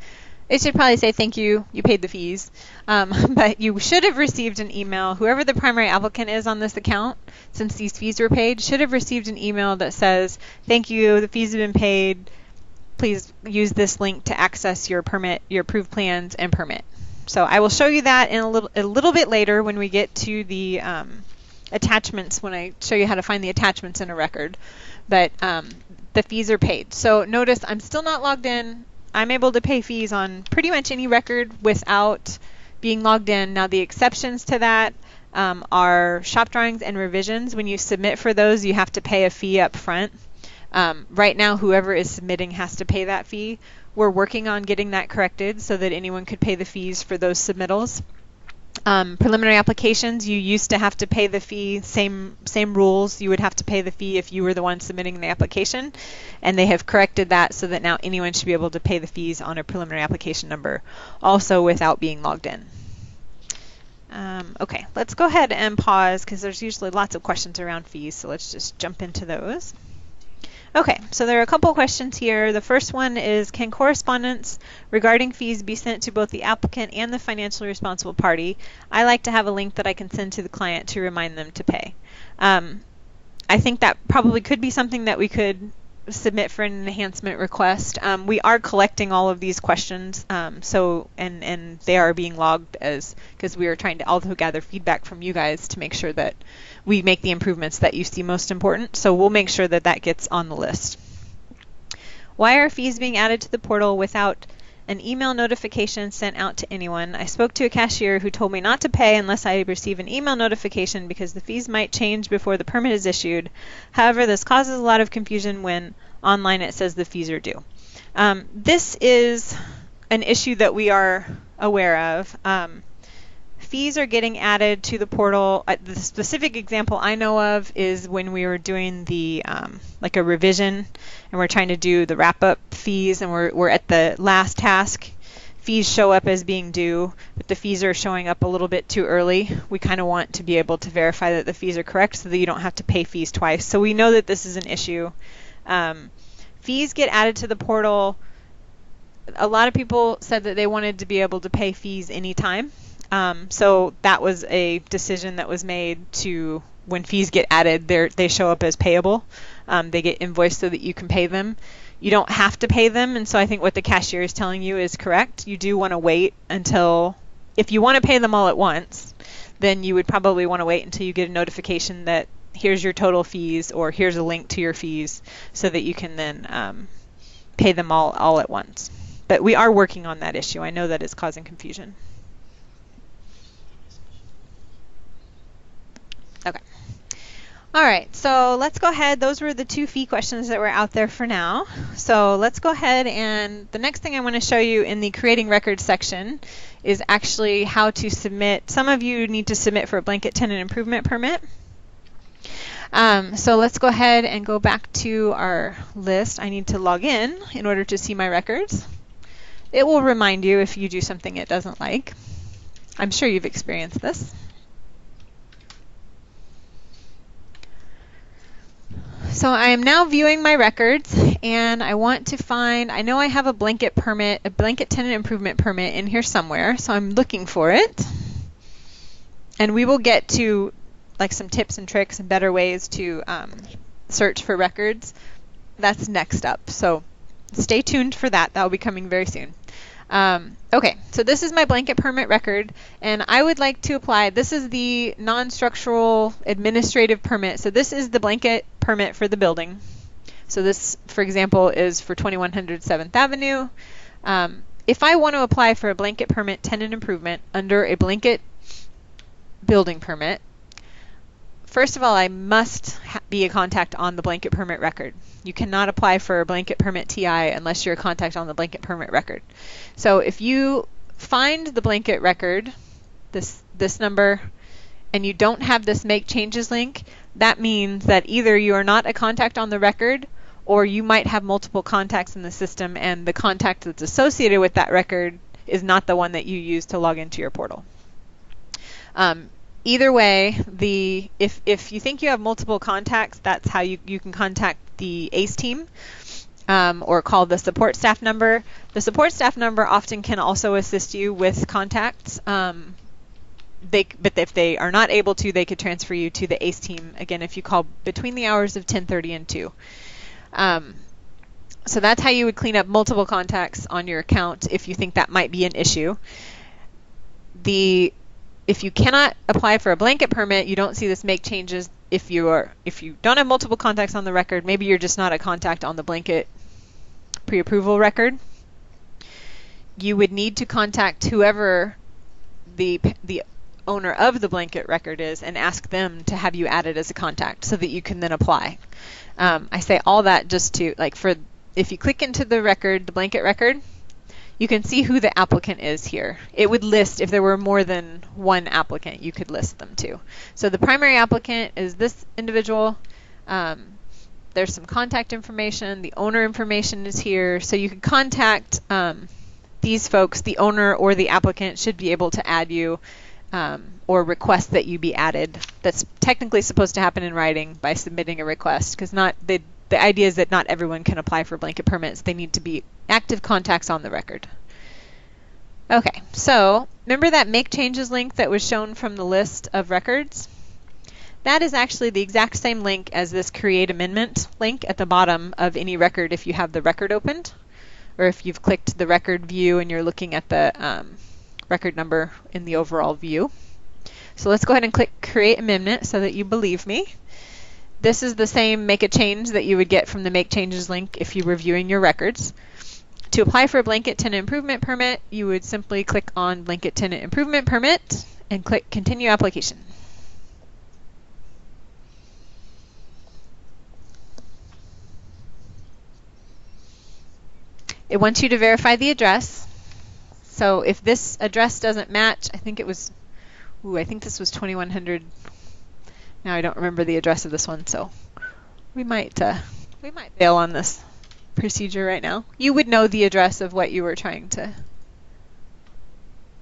It should probably say, thank you, you paid the fees. But you should have received an email. Whoever the primary applicant is on this account, since these fees were paid, should have received an email that says, thank you, the fees have been paid. Please use this link to access your permit, your approved plans and permit. So I will show you that in a little bit later when we get to the attachments, when I show you how to find the attachments in a record. But the fees are paid. So notice I'm still not logged in. I'm able to pay fees on pretty much any record without being logged in. Now the exceptions to that are shop drawings and revisions. When you submit for those, you have to pay a fee up front. Right now, whoever is submitting has to pay that fee. We're working on getting that corrected so that anyone could pay the fees for those submittals. Preliminary applications, you used to have to pay the fee, same rules. You would have to pay the fee if you were the one submitting the application, and they have corrected that so that now anyone should be able to pay the fees on a preliminary application number, also without being logged in. Okay, let's go ahead and pause because there's usually lots of questions around fees, so let's just jump into those. Okay, so there are a couple questions here. The first one is, can correspondence regarding fees be sent to both the applicant and the financially responsible party? I like to have a link that I can send to the client to remind them to pay. I think that probably could be something that we could submit for an enhancement request. We are collecting all of these questions, and they are being logged because we are trying to also gather feedback from you guys to make sure that we make the improvements that you see most important. So we'll make sure that that gets on the list. Why are fees being added to the portal without an email notification sent out to anyone? I spoke to a cashier who told me not to pay unless I receive an email notification because the fees might change before the permit is issued. However, this causes a lot of confusion when online it says the fees are due. This is an issue that we are aware of. Fees are getting added to the portal. The specific example I know of is when we were doing the like a revision, and we're trying to do the wrap-up fees, and we're at the last task. Fees show up as being due, but the fees are showing up a little bit too early. We kind of want to be able to verify that the fees are correct so that you don't have to pay fees twice. So we know that this is an issue. Fees get added to the portal. A lot of people said that they wanted to be able to pay fees anytime. So that was a decision that was made to, when fees get added, they show up as payable. They get invoiced so that you can pay them. You don't have to pay them, and so I think what the cashier is telling you is correct. You do want to wait until, if you want to pay them all at once, then you would probably want to wait until you get a notification that here's your total fees, or here's a link to your fees, so that you can then pay them all at once. But we are working on that issue. I know that is causing confusion. Okay. All right, so let's go ahead. Those were the two fee questions that were out there for now. So let's go ahead, and the next thing I want to show you in the creating records section is actually how to submit. Some of you need to submit for a blanket tenant improvement permit. So let's go ahead and go back to our list. I need to log in order to see my records. It will remind you if you do something it doesn't like. I'm sure you've experienced this. So I am now viewing my records, and I want to find, I know I have a blanket permit, a blanket tenant improvement permit in here somewhere, so I'm looking for it. And we will get to like some tips and tricks and better ways to search for records. That's next up, so stay tuned for that. That will be coming very soon. Okay, so this is my blanket permit record, and I would like to apply, this is the non-structural administrative permit. So this is the blanket permit for the building. So this, for example, is for 2100 7th Avenue. If I want to apply for a blanket permit tenant improvement under a blanket building permit, first of all, I must be a contact on the blanket permit record. You cannot apply for a blanket permit TI unless you're a contact on the blanket permit record. So if you find the blanket record, this number, and you don't have this make changes link, that means that either you are not a contact on the record, or you might have multiple contacts in the system, and the contact that's associated with that record is not the one that you use to log into your portal. Either way, if you think you have multiple contacts, that's how you can contact the ACE team, or call the support staff number. The support staff number often can also assist you with contacts. But if they are not able to, they could transfer you to the ACE team, again, if you call between the hours of 10:30 and 2. So that's how you would clean up multiple contacts on your account if you think that might be an issue. if you cannot apply for a blanket permit, you don't see this make changes. If you don't have multiple contacts on the record, maybe you're just not a contact on the blanket pre-approval record, you would need to contact whoever the owner of the blanket record is and ask them to have you added as a contact so that you can then apply. I say all that just to, like, if you click into the record, the blanket record, you can see who the applicant is here. It would list, if there were more than one applicant, you could list them too. So the primary applicant is this individual. There's some contact information. The owner information is here. So you can contact these folks. The owner or the applicant should be able to add you or request that you be added. That's technically supposed to happen in writing by submitting a request, because the idea is that not everyone can apply for blanket permits. They need to be active contacts on the record. Okay, so remember that make changes link that was shown from the list of records? That is actually the exact same link as this create amendment link at the bottom of any record if you have the record opened, or if you've clicked the record view and you're looking at the record number in the overall view. So let's go ahead and click create amendment so that you believe me. This is the same make a change that you would get from the make changes link if you were viewing your records. To apply for a blanket tenant improvement permit, you would simply click on blanket tenant improvement permit and click continue application. It wants you to verify the address. So if this address doesn't match, I think this was 2100. Now I don't remember the address of this one, so we might bail on this procedure right now. You would know the address of what you were trying to,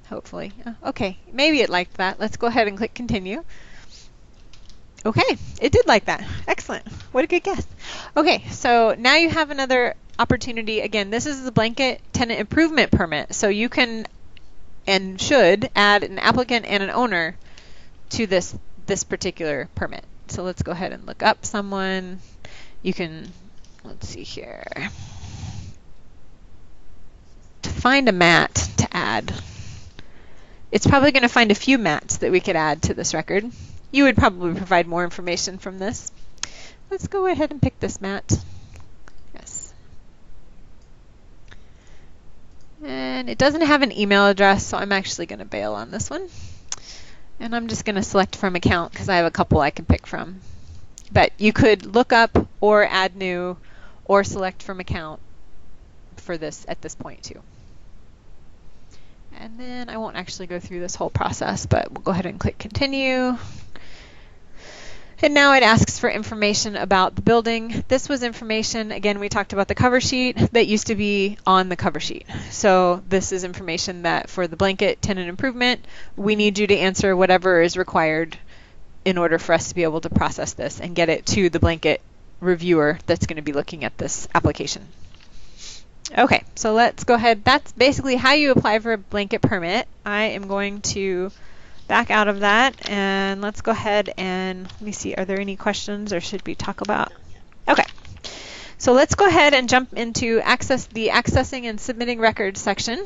hopefully. Okay, maybe it liked that. Let's go ahead and click continue. Okay, it did like that. Excellent. What a good guess. Okay, so now you have another opportunity. Again, this is the blanket tenant improvement permit, so you can and should add an applicant and an owner to this particular permit. So let's go ahead and look up someone. You can, let's see here, to find a Matt to add. It's probably going to find a few Matts that we could add to this record. You would probably provide more information from this. Let's go ahead and pick this Matt. Yes. And it doesn't have an email address, so I'm actually going to bail on this one. And I'm just going to select from account because I have a couple I can pick from. But you could look up or add new or select from account for this at this point too. And then I won't actually go through this whole process, but we'll go ahead and click continue. And now it asks for information about the building. This was information, again, we talked about the cover sheet that used to be on the cover sheet. So this is information that for the blanket tenant improvement, we need you to answer whatever is required in order for us to be able to process this and get it to the blanket reviewer that's going to be looking at this application. Okay, so let's go ahead. That's basically how you apply for a blanket permit. I am going to back out of that, and let's go ahead and let me see, are there any questions or should we talk about? Okay, so let's go ahead and jump into the accessing and submitting records section.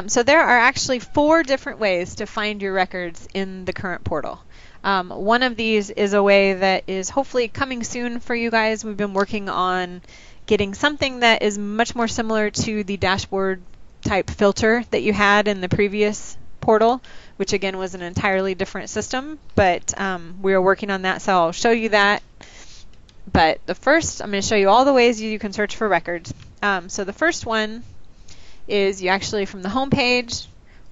So there are actually 4 different ways to find your records in the current portal. One of these is a way that is hopefully coming soon for you guys. We've been working on getting something that is much more similar to the dashboard type filter that you had in the previous portal, which again was an entirely different system, but we are working on that, so I'll show you that. But the first, I'm going to show you all the ways you can search for records. So the first one is you actually, from the home page,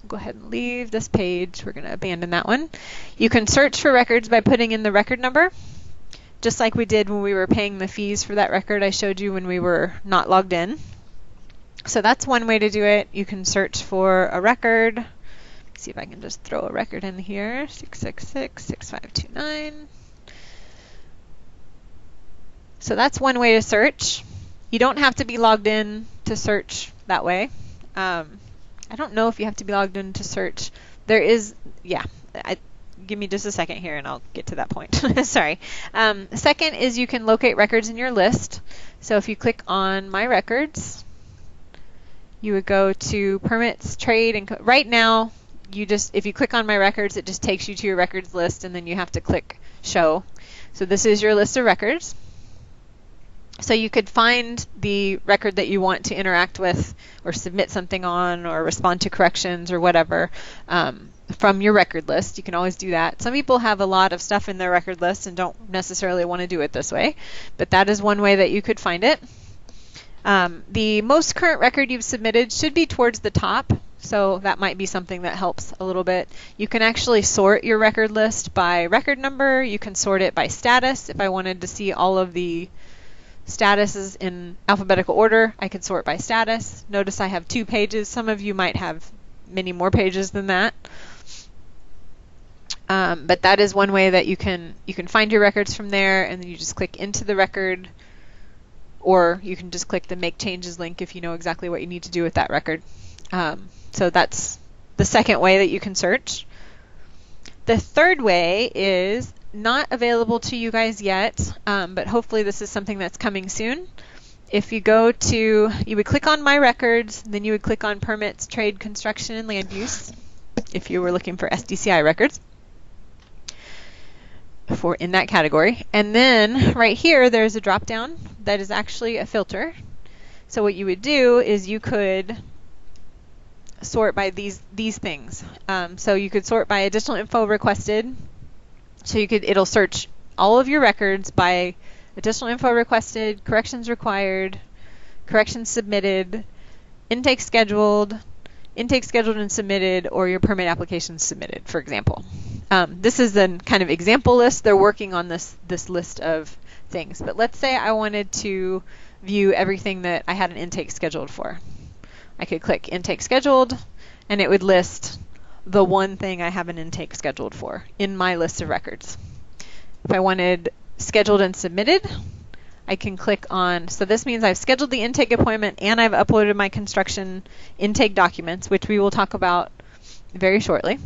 go ahead and leave this page, we're going to abandon that one. You can search for records by putting in the record number, just like we did when we were paying the fees for that record I showed you when we were not logged in. So that's one way to do it. You can search for a record. See if I can just throw a record in here, 666-6529. So that's one way to search. You don't have to be logged in to search that way. I don't know if you have to be logged in to search. There is, yeah, give me just a second here and I'll get to that point. Sorry. Second is you can locate records in your list. So if you click on My Records, you would go to permits, trade, and right now, if you click on my records, it just takes you to your records list, and then you have to click show. So this is your list of records. So you could find the record that you want to interact with or submit something on or respond to corrections or whatever from your record list. You can always do that. Some people have a lot of stuff in their record list and don't necessarily want to do it this way, but that is one way that you could find it. The most current record you've submitted should be towards the top, so that might be something that helps a little bit. You can actually sort your record list by record number. You can sort it by status. If I wanted to see all of the statuses in alphabetical order, I could sort by status. Notice I have 2 pages. Some of you might have many more pages than that. But that is one way that you can find your records from there, and then you just click into the record, or you can just click the Make Changes link if you know exactly what you need to do with that record. So that's the second way that you can search. The third way is not available to you guys yet, but hopefully this is something that's coming soon. If you go to, you would click on My Records, then you would click on Permits, Trade, Construction, and Land Use, if you were looking for SDCI records in that category. And then right here, there's a drop down that is actually a filter. So what you would do is you could sort by these things. So you could sort by additional info requested. So it'll search all of your records by additional info requested, corrections required, corrections submitted, intake scheduled and submitted, or your permit application submitted, for example. This is a kind of example list. They're working on this list of things. But let's say I wanted to view everything that I had an intake scheduled for. I could click Intake Scheduled, and it would list the one thing I have an intake scheduled for in my list of records. If I wanted Scheduled and Submitted, I can click on, so this means I've scheduled the intake appointment and I've uploaded my construction intake documents, which we will talk about very shortly.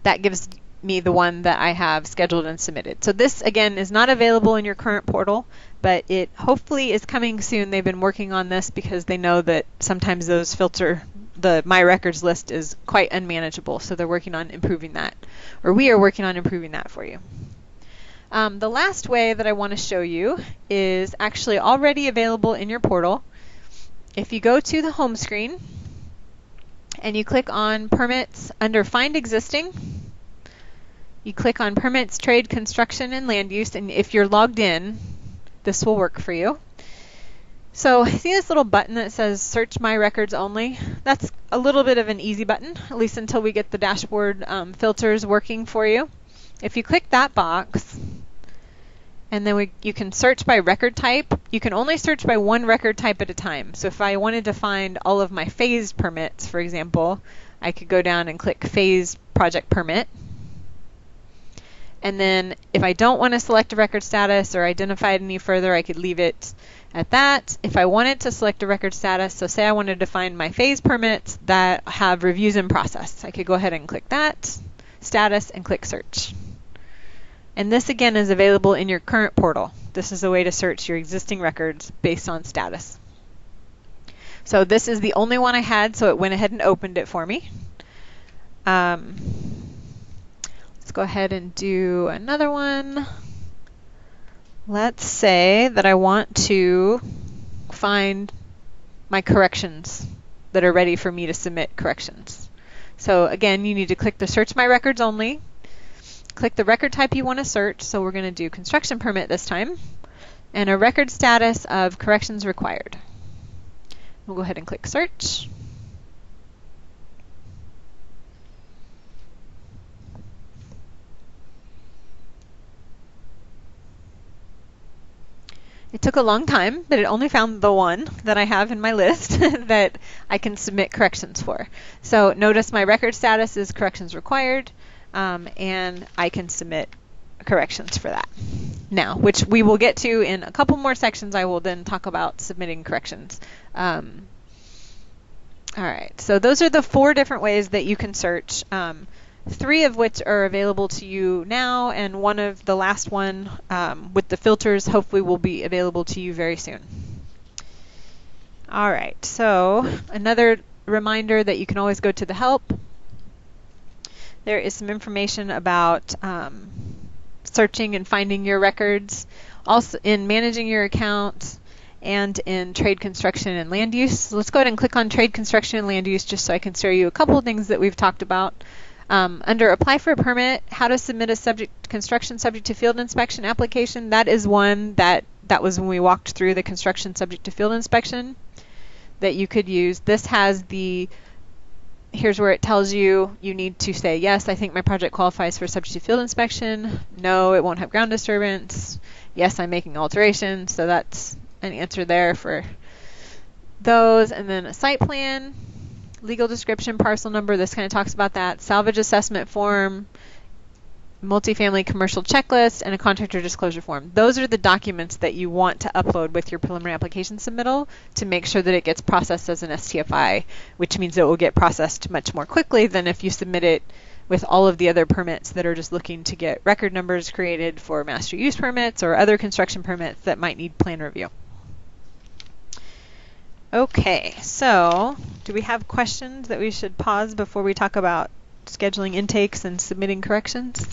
That gives me the one that I have scheduled and submitted. So this, again, is not available in your current portal, but it hopefully is coming soon. They've been working on this because they know that sometimes those the My Records list is quite unmanageable, so they're working on improving that, or we are working on improving that for you. The last way that I want to show you is actually already available in your portal. If you go to the home screen and you click on Permits under Find Existing, you click on Permits, Trade, Construction, and Land Use, and if you're logged in, this will work for you. So see this little button that says Search My Records Only? That's a little bit of an easy button, at least until we get the dashboard filters working for you. If you click that box, and then you can search by record type. You can only search by one record type at a time. So if I wanted to find all of my phased permits, for example, I could go down and click Phased Project Permit. And then if I don't want to select a record status or identify it any further, I could leave it at that. If I wanted to select a record status, so say I wanted to find my phase permits that have reviews in process, I could go ahead and click that, status, and click search. And this again is available in your current portal. This is a way to search your existing records based on status. So this is the only one I had, so it went ahead and opened it for me. Let's go ahead and do another one. Let's say that I want to find my corrections that are ready for me to submit corrections. So again, you need to click the Search My Records Only. Click the record type you want to search, so we're going to do construction permit this time, and a record status of corrections required. We'll go ahead and click search. It took a long time, but it only found the one that I have in my list that I can submit corrections for. So notice my record status is corrections required. And I can submit corrections for that now, which we will get to in a couple more sections. I will then talk about submitting corrections. All right, so those are the 4 different ways that you can search, 3 of which are available to you now, and one of the last one with the filters hopefully will be available to you very soon. All right, so another reminder that you can always go to the help. There is some information about searching and finding your records, also in managing your account, and in trade construction and land use. So let's go ahead and click on trade construction and land use just so I can show you a couple of things that we've talked about. Under apply for a permit, how to submit a construction subject to field inspection application. That is one that was when we walked through the construction subject to field inspection that you could use. This has here's where it tells you need to say, yes, I think my project qualifies for subject to field inspection. No, it won't have ground disturbance. Yes, I'm making alterations. So that's an answer there for those. And then a site plan, legal description, parcel number. This kind of talks about that. Salvage assessment form, multifamily commercial checklist, and a contractor disclosure form. Those are the documents that you want to upload with your preliminary application submittal to make sure that it gets processed as an STFI, which means it will get processed much more quickly than if you submit it with all of the other permits that are just looking to get record numbers created for master use permits or other construction permits that might need plan review. Okay, so do we have questions that we should pause before we talk about scheduling intakes and submitting corrections?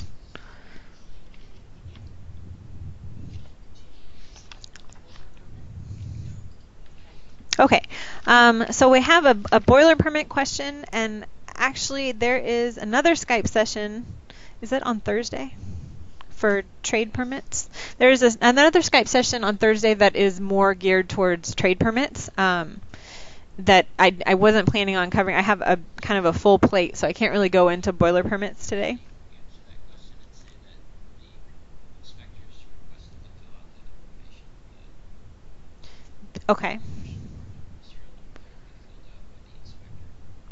Okay, so we have a boiler permit question, and actually there is another Skype session. Is it on Thursday for trade permits? There is another Skype session on Thursday that is more geared towards trade permits that I wasn't planning on covering. I have a kind of a full plate, so I can't really go into boiler permits today. Okay.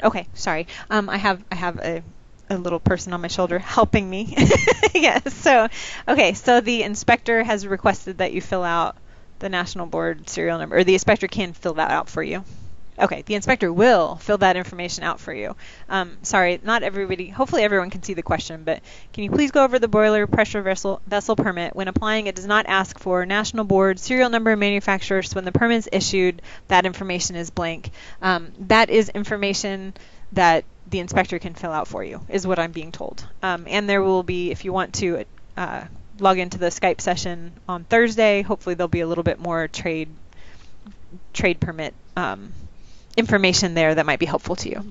Okay, sorry. I have a little person on my shoulder helping me. Yes. So, okay. So the inspector has requested that you fill out the national board serial number, or the inspector can fill that out for you. Okay, the inspector will fill that information out for you. Sorry, not everybody, hopefully everyone can see the question, but can you please go over the boiler pressure vessel permit? When applying, it does not ask for national board, serial number, manufacturer, so when the permit is issued, that information is blank. That is information that the inspector can fill out for you, is what I'm being told. And there will be, if you want to log into the Skype session on Thursday, hopefully there'll be a little bit more trade permit information there that might be helpful to you.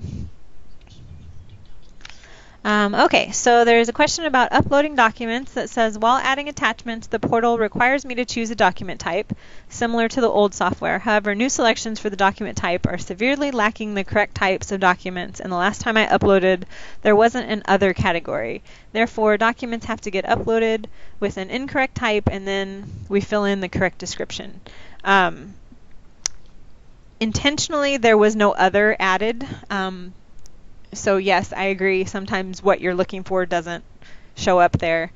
Okay, so there's a question about uploading documents that says, while adding attachments, the portal requires me to choose a document type, similar to the old software. However, new selections for the document type are severely lacking the correct types of documents, and the last time I uploaded, there wasn't an other category. Therefore, documents have to get uploaded with an incorrect type, and then we fill in the correct description. Intentionally, there was no other added. So yes, I agree. Sometimes what you're looking for doesn't show up there.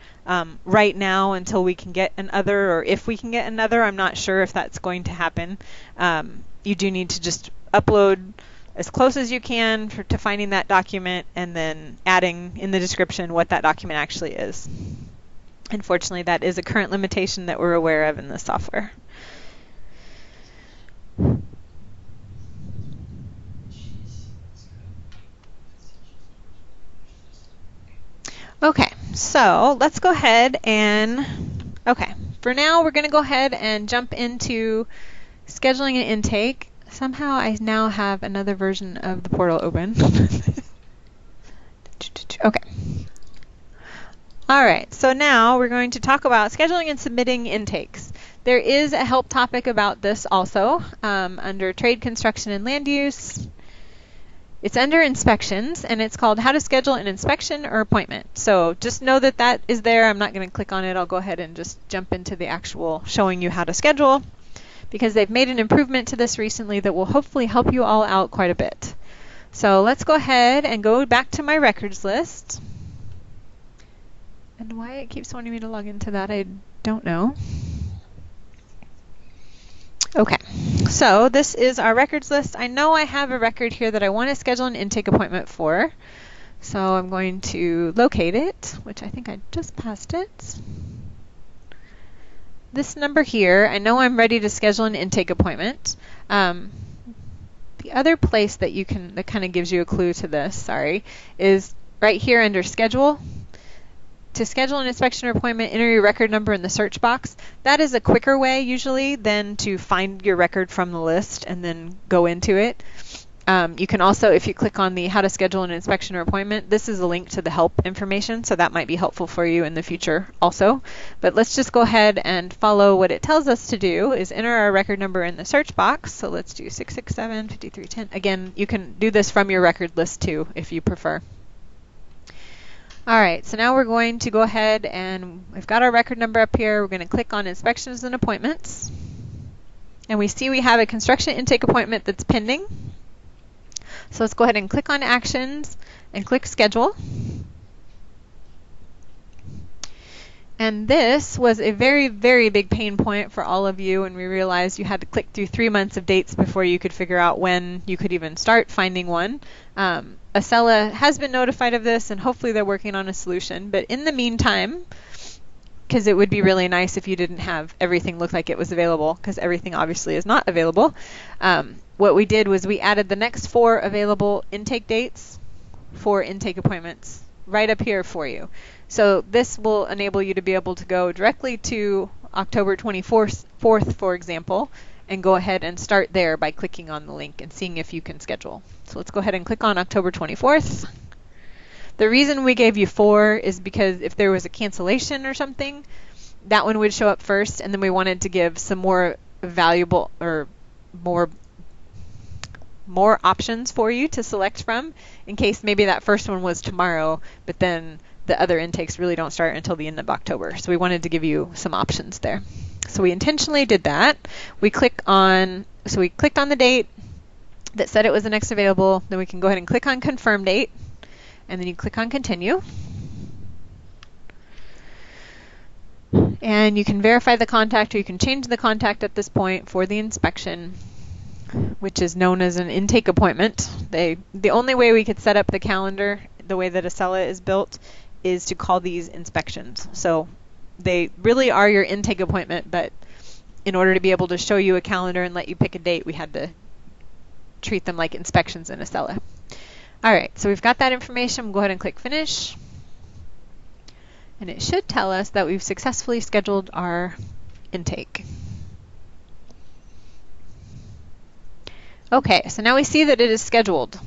Right now, until we can get an other, or if we can get another, I'm not sure if that's going to happen. You do need to just upload as close as you can to finding that document, and then adding in the description what that document actually is. Unfortunately, that is a current limitation that we're aware of in the software. Okay, so let's go ahead and, okay, for now we're going to go ahead and jump into scheduling an intake. Somehow I now have another version of the portal open. Okay. All right, so now we're going to talk about scheduling and submitting intakes. There is a help topic about this also under trade construction and land use. It's under inspections, and it's called how to schedule an inspection or appointment. So just know that that is there. I'm not going to click on it. I'll go ahead and just jump into the actual showing you how to schedule, because they've made an improvement to this recently that will hopefully help you all out quite a bit. So let's go ahead and go back to my records list. And why it keeps wanting me to log into that, I don't know. Okay, so this is our records list. I know I have a record here that I want to schedule an intake appointment for. So I'm going to locate it, which I think I just passed it. This number here, I know I'm ready to schedule an intake appointment. the other place that that kind of gives you a clue to this, is right here under Schedule. To schedule an inspection or appointment, enter your record number in the search box. That is a quicker way usually than to find your record from the list and then go into it. You can also, if you click on the how to schedule an inspection or appointment, this is a link to the help information, so that might be helpful for you in the future also. But let's just go ahead and follow what it tells us to do, is enter our record number in the search box. So let's do 667-5310. Again, you can do this from your record list too if you prefer. All right, so now we're going to go ahead and we've got our record number up here. We're going to click on inspections and appointments. And we see we have a construction intake appointment that's pending. So let's go ahead and click on actions and click schedule. And this was a very, very big pain point for all of you, and we realized you had to click through 3 months of dates before you could figure out when you could even start finding one. Accela has been notified of this, and hopefully they're working on a solution. But in the meantime, because it would be really nice if you didn't have everything look like it was available, because everything obviously is not available, what we did was we added the next 4 available intake dates for intake appointments right up here for you. So this will enable you to be able to go directly to October 24th, for example, and go ahead and start there by clicking on the link and seeing if you can schedule. So let's go ahead and click on October 24th. The reason we gave you 4 is because if there was a cancellation or something, that one would show up first, and then we wanted to give some more valuable or more options for you to select from in case maybe that first one was tomorrow, but then the other intakes really don't start until the end of October. So we wanted to give you some options there. So we intentionally did that. We clicked on the date that said it was the next available. Then we can go ahead and click on confirm date, and then you click on continue. And you can verify the contact, or you can change the contact at this point for the inspection, which is known as an intake appointment. The only way we could set up the calendar the way that Accela is built is to call these inspections. So they really are your intake appointment, but in order to be able to show you a calendar and let you pick a date, we had to treat them like inspections in Accela. All right, so we've got that information. We'll go ahead and click finish. And it should tell us that we've successfully scheduled our intake. Okay, so now we see that it is scheduled.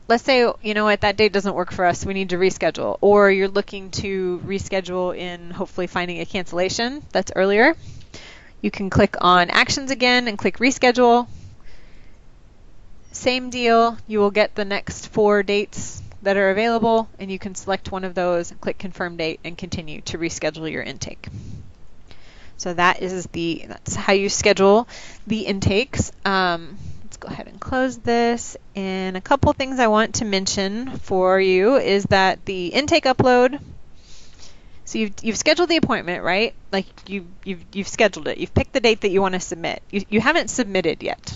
Let's say, you know what, that date doesn't work for us, we need to reschedule. Or you're looking to reschedule in hopefully finding a cancellation that's earlier. You can click on actions again and click reschedule. Same deal, you will get the next 4 dates that are available, and you can select one of those, click confirm date, and continue to reschedule your intake. So that's how you schedule the intakes. Let's go ahead and close this. And a couple things I want to mention for you is that the intake upload. So you've scheduled the appointment, right? Like you've scheduled it. You've picked the date that you want to submit. You haven't submitted yet.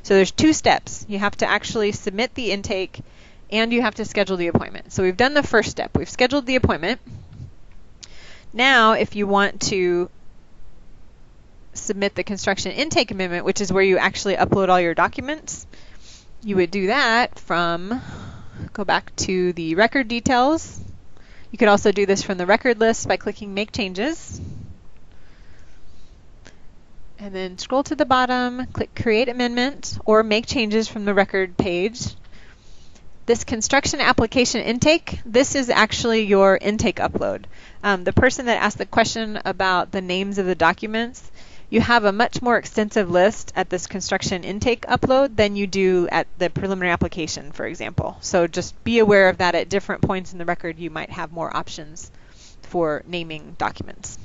So there's 2 steps. You have to actually submit the intake, and you have to schedule the appointment. So we've done the first step. We've scheduled the appointment. Now, if you want to submit the construction intake amendment, which is where you actually upload all your documents, you would do that go back to the record details. You could also do this from the record list by clicking make changes. And then scroll to the bottom, click create amendment, or make changes from the record page. This construction application intake, this is actually your intake upload. The person that asked the question about the names of the documents, you have a much more extensive list at this construction intake upload than you do at the preliminary application, for example. So just be aware of that. At different points in the record, you might have more options for naming documents.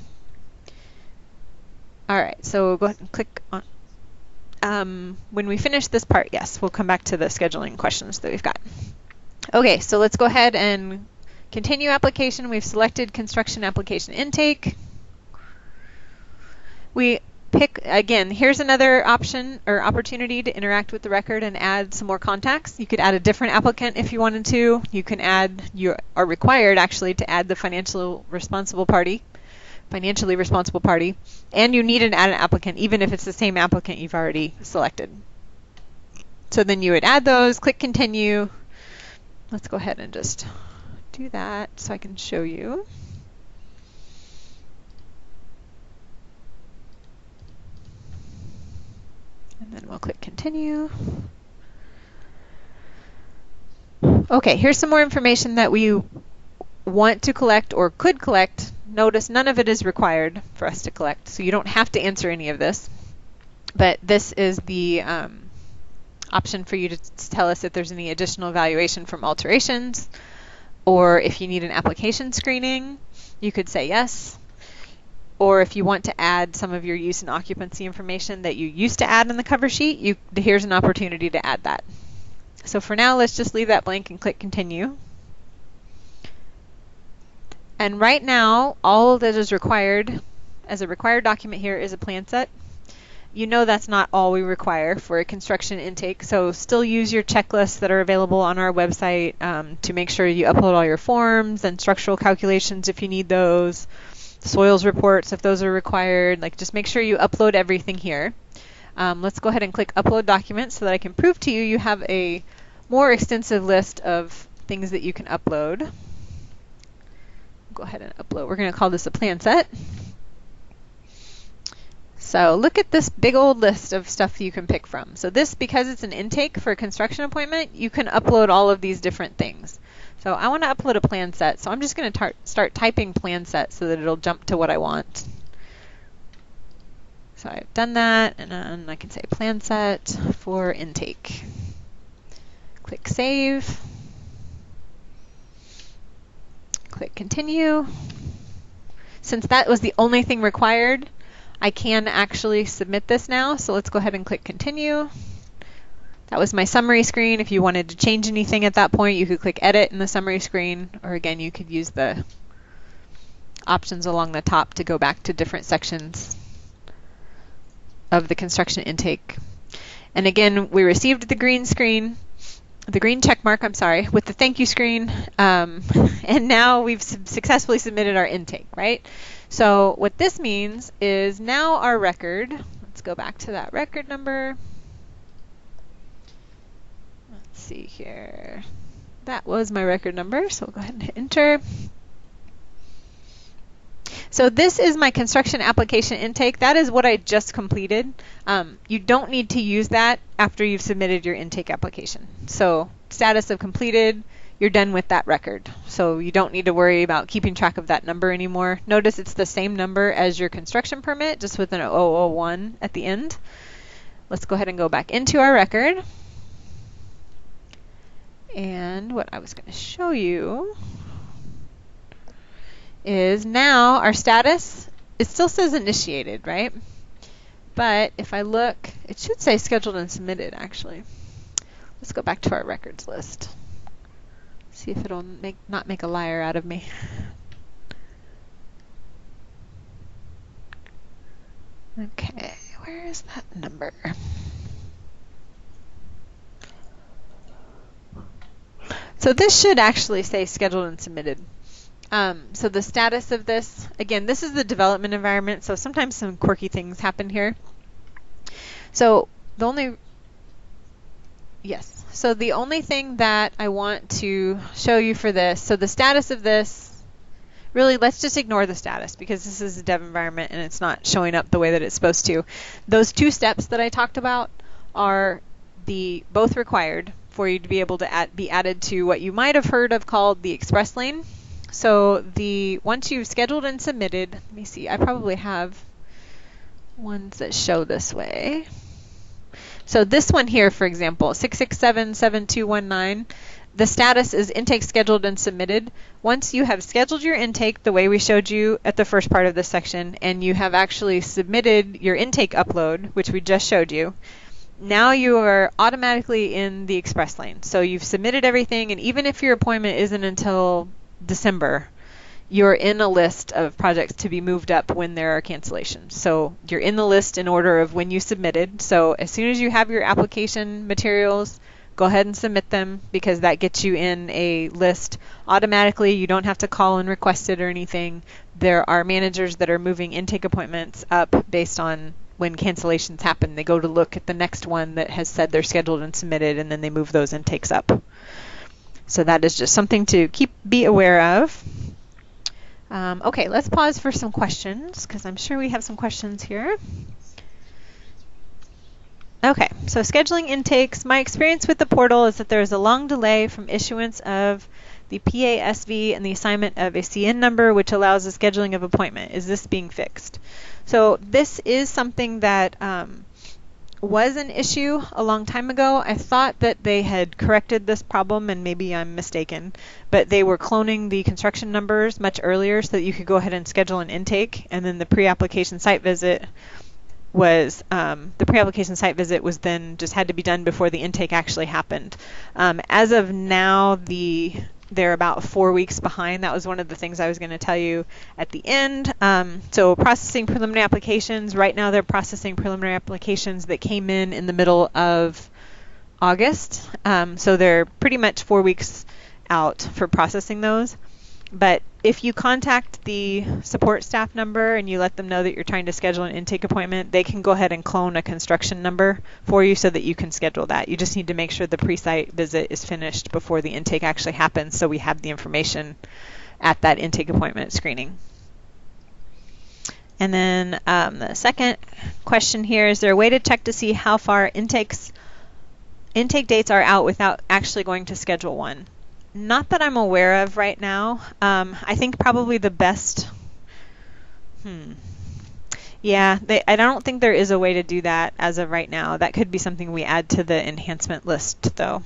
All right, so we'll go ahead and click on. When we finish this part, yes, we'll come back to the scheduling questions that we've got. Okay, so let's go ahead and continue application. We've selected construction application intake. We pick, again, here's another option or opportunity to interact with the record and add some more contacts. You could add a different applicant if you wanted to. You can add, you are required actually to add the financially responsible party, and you need to add an applicant even if it's the same applicant you've already selected. So then you would add those, click continue. Let's go ahead and just do that so I can show you. And then we'll click continue. Okay, here's some more information that we want to collect or could collect. Notice none of it is required for us to collect, so you don't have to answer any of this. But this is the option for you to tell us if there's any additional evaluation from alterations, or if you need an application screening, you could say yes. Or if you want to add some of your use and occupancy information that you used to add in the cover sheet, here's an opportunity to add that. So for now, let's just leave that blank and click continue. And right now, all that is required as a required document here is a plan set. You know that's not all we require for a construction intake, so still use your checklists that are available on our website to make sure you upload all your forms and structural calculations if you need those, soils reports if those are required. Like, just make sure you upload everything here. Let's go ahead and click upload documents so that I can prove to you you have a more extensive list of things that you can upload. Go ahead and upload. We're going to call this a plan set. So look at this big old list of stuff you can pick from. So this, because it's an intake for a construction appointment, you can upload all of these different things. So I want to upload a plan set, so I'm just going to start typing plan set so that it'll jump to what I want. So I've done that, and then I can say plan set for intake. Click save. Click continue. Since that was the only thing required, I can actually submit this now, so let's go ahead and click continue. That was my summary screen. If you wanted to change anything at that point, you could click edit in the summary screen, or again, you could use the options along the top to go back to different sections of the construction intake. And again, we received the green screen, the green check mark, I'm sorry, with the thank you screen, and now we've successfully submitted our intake, right? So what this means is now our record, let's go back to that record number. Let's see here. That was my record number, so we'll go ahead and hit enter. So this is my construction application intake. That is what I just completed. You don't need to use that after you've submitted your intake application. So status of completed, you're done with that record. So you don't need to worry about keeping track of that number anymore. Notice it's the same number as your construction permit, just with an 001 at the end. Let's go ahead and go back into our record. And what I was going to show you is now our status, it still says initiated, right? But if I look, it should say scheduled and submitted, actually. Let's go back to our records list. See if it'll not make a liar out of me. Okay, where is that number? So this should actually say scheduled and submitted. So the status of this, again, this is the development environment, so sometimes some quirky things happen here. So the only thing that I want to show you for this, so the status of this, really let's just ignore the status because this is a dev environment and it's not showing up the way that it's supposed to. Those two steps that I talked about are both required for you to be able to be added to what you might have heard of called the express lane. So once you've scheduled and submitted, let me see, I probably have ones that show this way. So this one here, for example, 6677219, the status is intake scheduled and submitted. Once you have scheduled your intake the way we showed you at the first part of this section, and you have actually submitted your intake upload, which we just showed you, now you are automatically in the express lane. So you've submitted everything, and even if your appointment isn't until December, you're in a list of projects to be moved up when there are cancellations. So you're in the list in order of when you submitted. So as soon as you have your application materials, go ahead and submit them because that gets you in a list automatically. You don't have to call and request it or anything. There are managers that are moving intake appointments up based on when cancellations happen, they go to look at the next one that has said they're scheduled and submitted, and then they move those intakes up. So that is just something to be aware of. Okay, let's pause for some questions, because I'm sure we have some questions here. Okay, so scheduling intakes. My experience with the portal is that there is a long delay from issuance of the PASV and the assignment of a CN number, which allows the scheduling of appointment. Is this being fixed? So this is something that was an issue a long time ago. I thought that they had corrected this problem, and maybe I'm mistaken, but they were cloning the construction numbers much earlier so that you could go ahead and schedule an intake, and then the pre-application site visit was then just had to be done before the intake actually happened. As of now, they're about 4 weeks behind. That was one of the things I was going to tell you at the end. So processing preliminary applications, right now they're processing preliminary applications that came in the middle of August. So they're pretty much 4 weeks out for processing those. But if you contact the support staff number and you let them know that you're trying to schedule an intake appointment, they can go ahead and clone a construction number for you so that you can schedule that. You just need to make sure the pre-site visit is finished before the intake actually happens, so we have the information at that intake appointment screening. And then the second question here, is there a way to check to see how far intake dates are out without actually going to schedule one? Not that I'm aware of right now. I think probably the best... Yeah, I don't think there is a way to do that as of right now. That could be something we add to the enhancement list, though.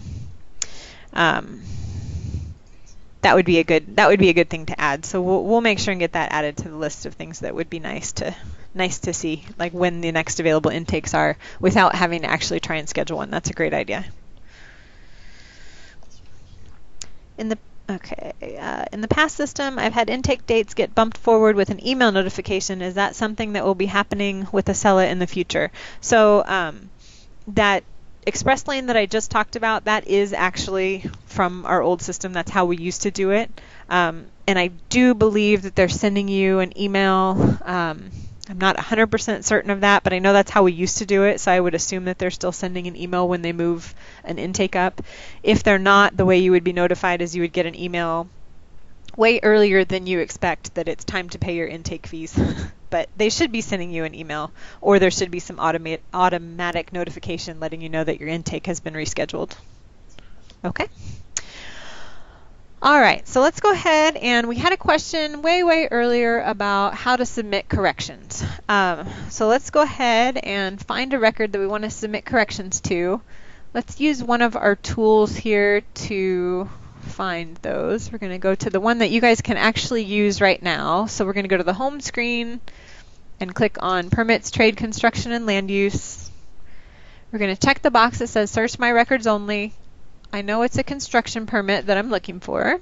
That would be a good thing to add. So we'll make sure and get that added to the list of things that would be nice to see, like when the next available intakes are, without having to actually try and schedule one. That's a great idea. In the past system, I've had intake dates get bumped forward with an email notification. Is that something that will be happening with Accela in the future? So that express lane that I just talked about, that is actually from our old system. That's how we used to do it. And I do believe that they're sending you an email. I'm not 100% certain of that, but I know that's how we used to do it, so I would assume that they're still sending an email when they move an intake up. If they're not, the way you would be notified is you would get an email way earlier than you expect that it's time to pay your intake fees. But they should be sending you an email, or there should be some automatic notification letting you know that your intake has been rescheduled. Okay. All right, so let's go ahead, and we had a question way earlier about how to submit corrections. So let's go ahead and find a record that we want to submit corrections to. Let's use one of our tools here to find those. We're going to go to the one that you guys can actually use right now. So we're going to go to the home screen and click on Permits, Trade, Construction, and Land Use. We're going to check the box that says Search My Records Only. I know it's a construction permit that I'm looking for,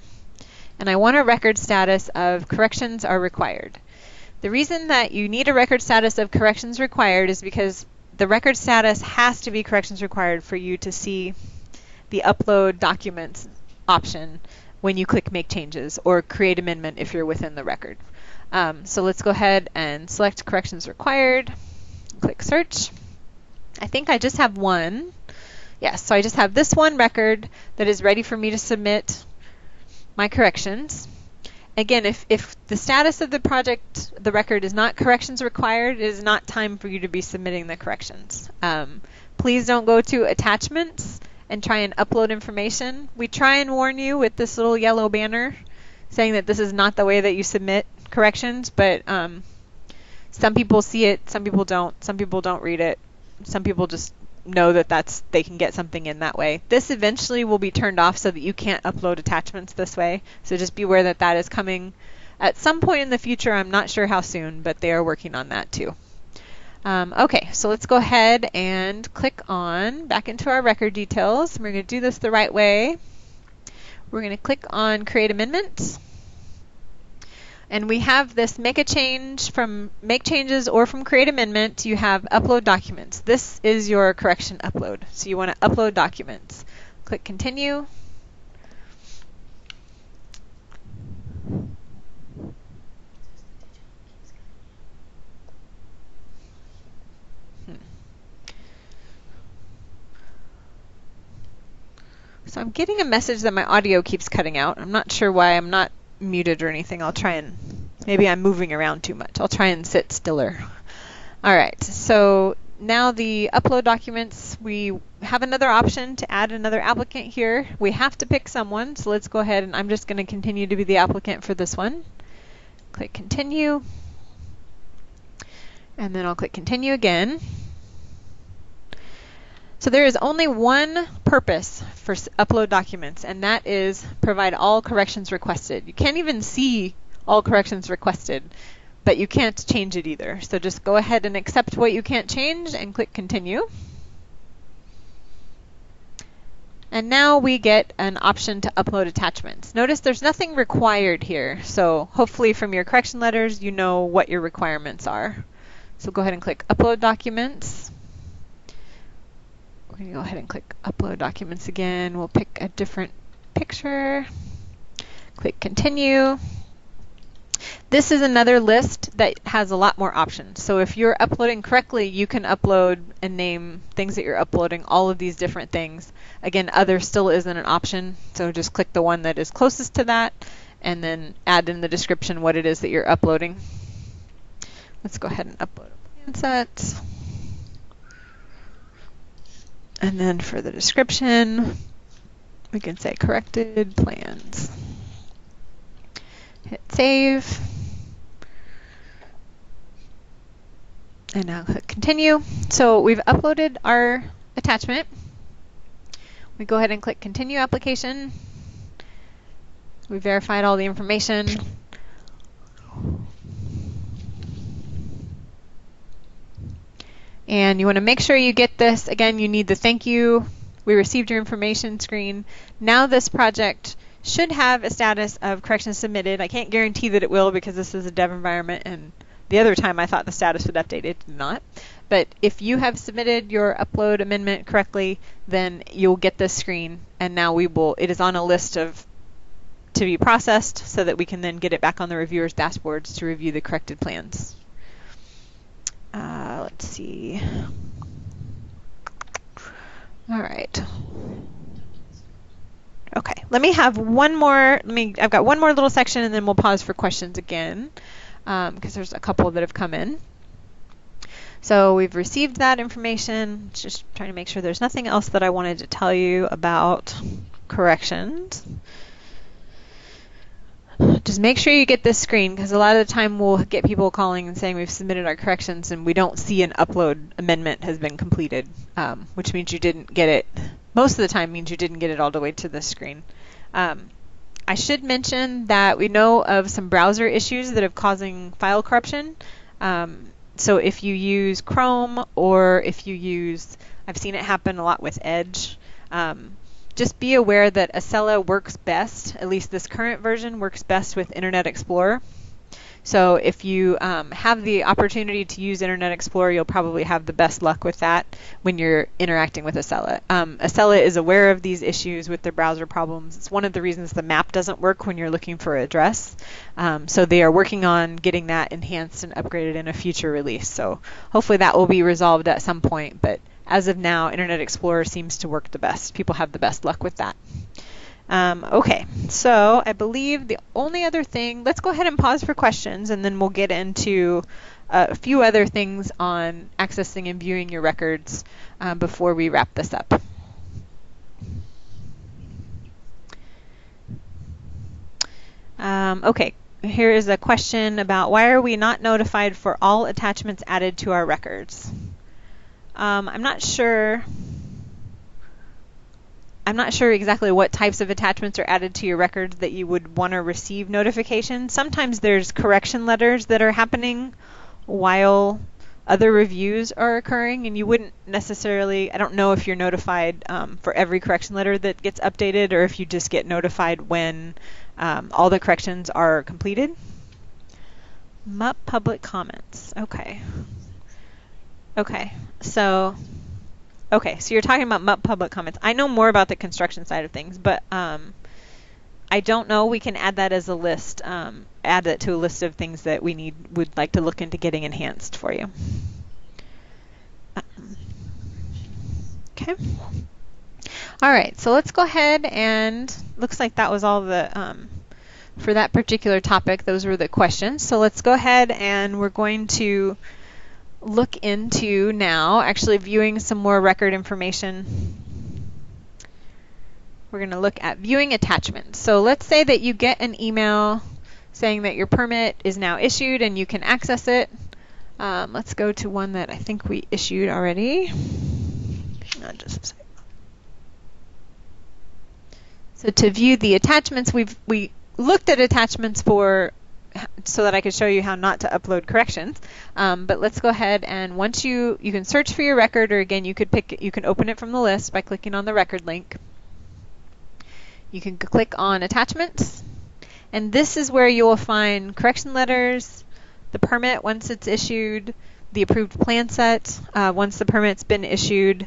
and I want a record status of corrections are required. The reason that you need a record status of corrections required is because the record status has to be corrections required for you to see the upload documents option when you click make changes or create amendment if you're within the record. So let's go ahead and select corrections required, click search. I think I just have one. Yes, so I just have this one record that is ready for me to submit my corrections. Again, if the status of the project, the record is not corrections required, it is not time for you to be submitting the corrections. Please don't go to attachments and try and upload information. We try and warn you with this little yellow banner saying that this is not the way that you submit corrections, but some people see it, some people don't. Some people don't read it. Some people just know that they can get something in that way. This eventually will be turned off so that you can't upload attachments this way. So just be aware that that is coming at some point in the future. I'm not sure how soon, but they are working on that too. Okay, so let's go ahead and click on back into our record details. We're going to do this the right way. We're going to click on Create Amendments. And we have this make a change from make changes or from create amendment. You have upload documents. This is your correction upload. So you want to upload documents. Click continue. So I'm getting a message that my audio keeps cutting out. I'm not sure why. I'm not muted or anything. I'll try and, maybe I'm moving around too much. I'll try and sit stiller. All right, so now the upload documents, we have another option to add another applicant here. We have to pick someone, so let's go ahead and I'm just going to continue to be the applicant for this one. Click continue, and then I'll click continue again. So there is only one purpose for upload documents, and that is provide all corrections requested. You can't even see all corrections requested, but you can't change it either. So just go ahead and accept what you can't change and click continue. And now we get an option to upload attachments. Notice there's nothing required here, so hopefully from your correction letters you know what your requirements are. So go ahead and click upload documents. We're going to go ahead and click upload documents again. We'll pick a different picture. Click continue. This is another list that has a lot more options. So if you're uploading correctly, you can upload and name things that you're uploading, all of these different things. Again, other still isn't an option, so just click the one that is closest to that and then add in the description what it is that you're uploading. Let's go ahead and upload a plan set. And then for the description, we can say corrected plans. Hit save. And now click continue. So we've uploaded our attachment. We go ahead and click continue application. We verified all the information. And you want to make sure you get this. Again, you need the thank you. We received your information screen. Now this project should have a status of corrections submitted. I can't guarantee that it will because this is a dev environment, and the other time I thought the status would update. It did not. But if you have submitted your upload amendment correctly, then you'll get this screen, and now it is on a list of to be processed so that we can then get it back on the reviewer's dashboards to review the corrected plans. Let's see. All right. Okay, let me have one more. I've got one more little section, and then we'll pause for questions again, because there's a couple that have come in. So we've received that information. Just trying to make sure there's nothing else that I wanted to tell you about corrections. Just make sure you get this screen, because a lot of the time we'll get people calling and saying we've submitted our corrections and we don't see an upload amendment has been completed, which means you didn't get it. Most of the time means you didn't get it all the way to this screen. I should mention that we know of some browser issues that are causing file corruption. So if you use Chrome or if you use, I've seen it happen a lot with Edge, just be aware that Accela works best, at least this current version works best with Internet Explorer. So if you have the opportunity to use Internet Explorer, you'll probably have the best luck with that when you're interacting with Accela. Accela is aware of these issues with their browser problems. It's one of the reasons the map doesn't work when you're looking for an address. So they are working on getting that enhanced and upgraded in a future release. So hopefully that will be resolved at some point. But as of now, Internet Explorer seems to work the best. People have the best luck with that. Okay, so I believe the only other thing, let's go ahead and pause for questions, and then we'll get into a few other things on accessing and viewing your records before we wrap this up. Okay, here is a question about why are we not notified for all attachments added to our records? I'm not sure exactly what types of attachments are added to your records that you would want to receive notifications. Sometimes there's correction letters that are happening while other reviews are occurring, and you wouldn't necessarily, I don't know if you're notified for every correction letter that gets updated, or if you just get notified when all the corrections are completed. MUP public comments, okay. Okay, so you're talking about MUP public comments. I know more about the construction side of things, but I don't know. We can add that as a list, add that to a list of things that we would like to look into getting enhanced for you. Okay. All right, so let's go ahead and looks like that was all the for that particular topic. Those were the questions. So let's go ahead and we're going to look into now actually viewing some more record information. We're going to look at viewing attachments. So let's say that you get an email saying that your permit is now issued and you can access it. Let's go to one that I think we issued already. Just a second. So to view the attachments, we looked at attachments so that I could show you how not to upload corrections. But let's go ahead and once you can search for your record, or again you can open it from the list by clicking on the record link. You can click on attachments, and this is where you will find correction letters, the permit once it's issued, the approved plan set once the permit's been issued.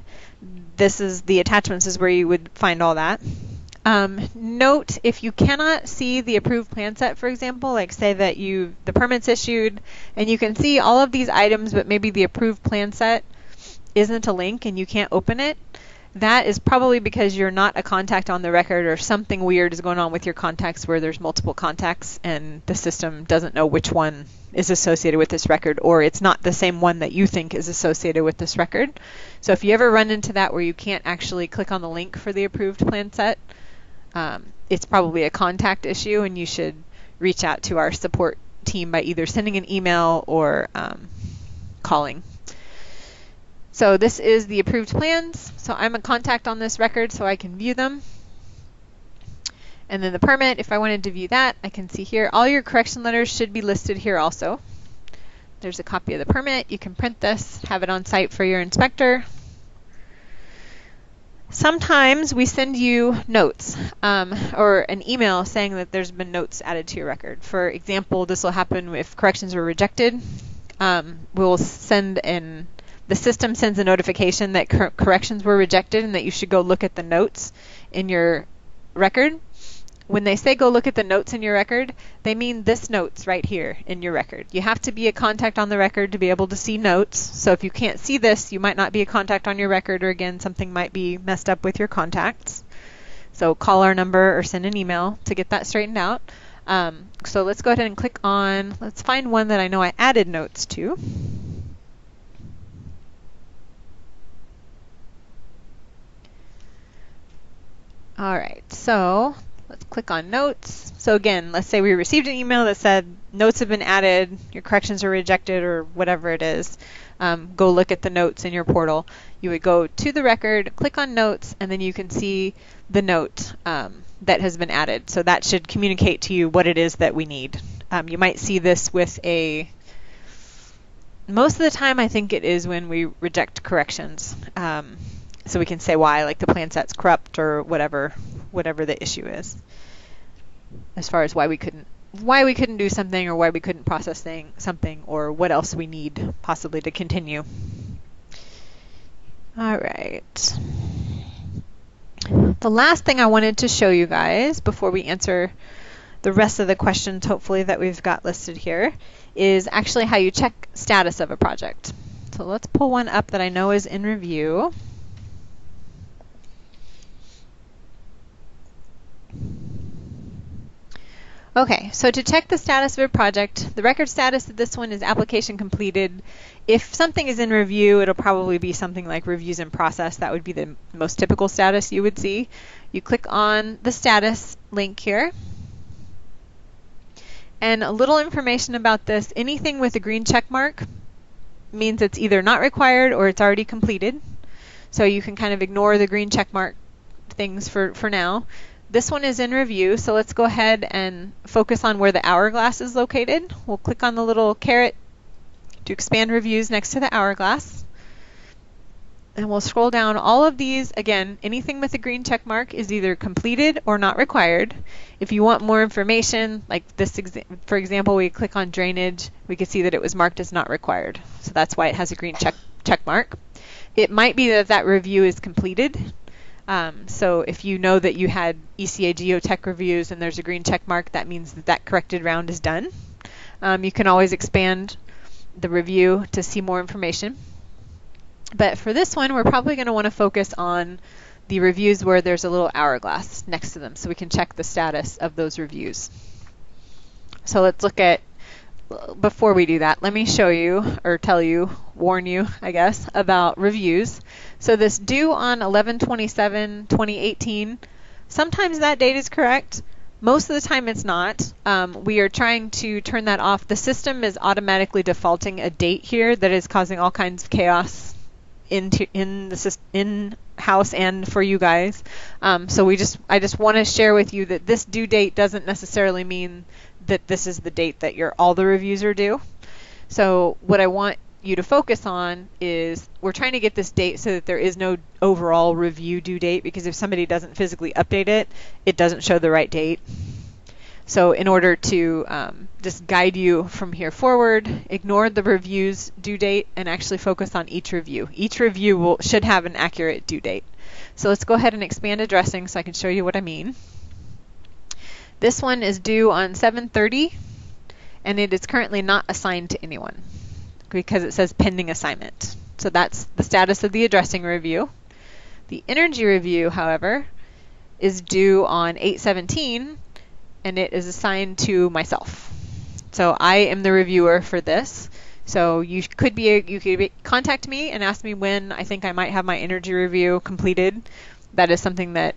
This is the attachments is where you would find all that. Note, if you cannot see the approved plan set, for example, like say that the permit's issued and you can see all of these items, but maybe the approved plan set isn't a link and you can't open it, that is probably because you're not a contact on the record, or something weird is going on with your contacts where there's multiple contacts and the system doesn't know which one is associated with this record, or it's not the same one that you think is associated with this record. So if you ever run into that where you can't actually click on the link for the approved plan set, it's probably a contact issue, and you should reach out to our support team by either sending an email or calling. So this is the approved plans. So I'm a contact on this record, so I can view them. And then the permit, if I wanted to view that, I can see here. All your correction letters should be listed here also. There's a copy of the permit. You can print this, have it on site for your inspector. Sometimes we send you notes or an email saying that there's been notes added to your record. For example, this will happen if corrections were rejected. We'll send the system sends a notification that corrections were rejected and that you should go look at the notes in your record. When they say go look at the notes in your record, they mean this notes right here in your record. You have to be a contact on the record to be able to see notes. So if you can't see this, you might not be a contact on your record, or again, something might be messed up with your contacts. So call our number or send an email to get that straightened out. So let's go ahead and click on, let's find one that I know I added notes to. All right, so let's click on notes. So again, let's say we received an email that said notes have been added, your corrections are rejected, or whatever it is. Go look at the notes in your portal. You would go to the record, click on notes, and then you can see the note that has been added. So that should communicate to you what it is that we need. You might see this with most of the time I think it is when we reject corrections. So we can say why, like the plan set's corrupt or whatever the issue is, as far as why we couldn't do something, or why we couldn't process something, or what else we need possibly to continue. All right. The last thing I wanted to show you guys before we answer the rest of the questions, hopefully, that we've got listed here, is actually how you check status of a project. So let's pull one up that I know is in review. Okay, so to check the status of a project, the record status of this one is application completed. If something is in review, it'll probably be something like reviews in process. That would be the most typical status you would see. You click on the status link here. And a little information about this, anything with a green check mark means it's either not required or it's already completed. So you can kind of ignore the green check mark things for now. This one is in review, so let's go ahead and focus on where the hourglass is located. We'll click on the little caret to expand reviews next to the hourglass. And we'll scroll down. All of these, again, anything with a green check mark is either completed or not required. If you want more information, like this, for example, we click on drainage, we can see that it was marked as not required. So that's why it has a green check mark. It might be that that review is completed. So if you know that you had ECA geotech reviews and there's a green check mark, that means that that corrected round is done. You can always expand the review to see more information. But for this one, we're probably going to want to focus on the reviews where there's a little hourglass next to them, so we can check the status of those reviews. So let's look at, before we do that, let me show you, or tell you, warn you, I guess, about reviews. So this due on 11/27/2018, sometimes that date is correct. Most of the time it's not. We are trying to turn that off. The system is automatically defaulting a date here that is causing all kinds of chaos in-house and for you guys. So I just want to share with you that this due date doesn't necessarily mean that this is the date that all the reviews are due. So what I want you to focus on is we're trying to get this date so that there is no overall review due date, because if somebody doesn't physically update it, it doesn't show the right date. So in order to just guide you from here forward, ignore the review's due date and actually focus on each review. Each review should have an accurate due date. So let's go ahead and expand addressing so I can show you what I mean. This one is due on 7/30, and it is currently not assigned to anyone because it says pending assignment. So that's the status of the addressing review. The energy review, however, is due on 8/17, and it is assigned to myself. So I am the reviewer for this. So you could contact me and ask me when I think I might have my energy review completed. That is something that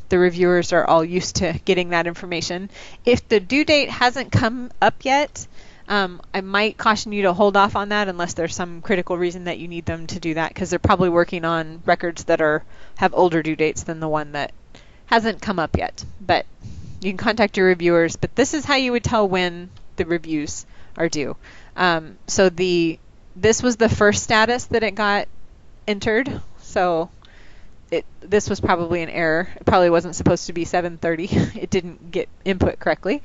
the reviewers are all used to getting that information. If the due date hasn't come up yet, I might caution you to hold off on that unless there's some critical reason that you need them to do that, because they're probably working on records that have older due dates than the one that hasn't come up yet. But you can contact your reviewers, but this is how you would tell when the reviews are due. So this was the first status that it got entered. So this was probably an error. It probably wasn't supposed to be 7:30. It didn't get input correctly.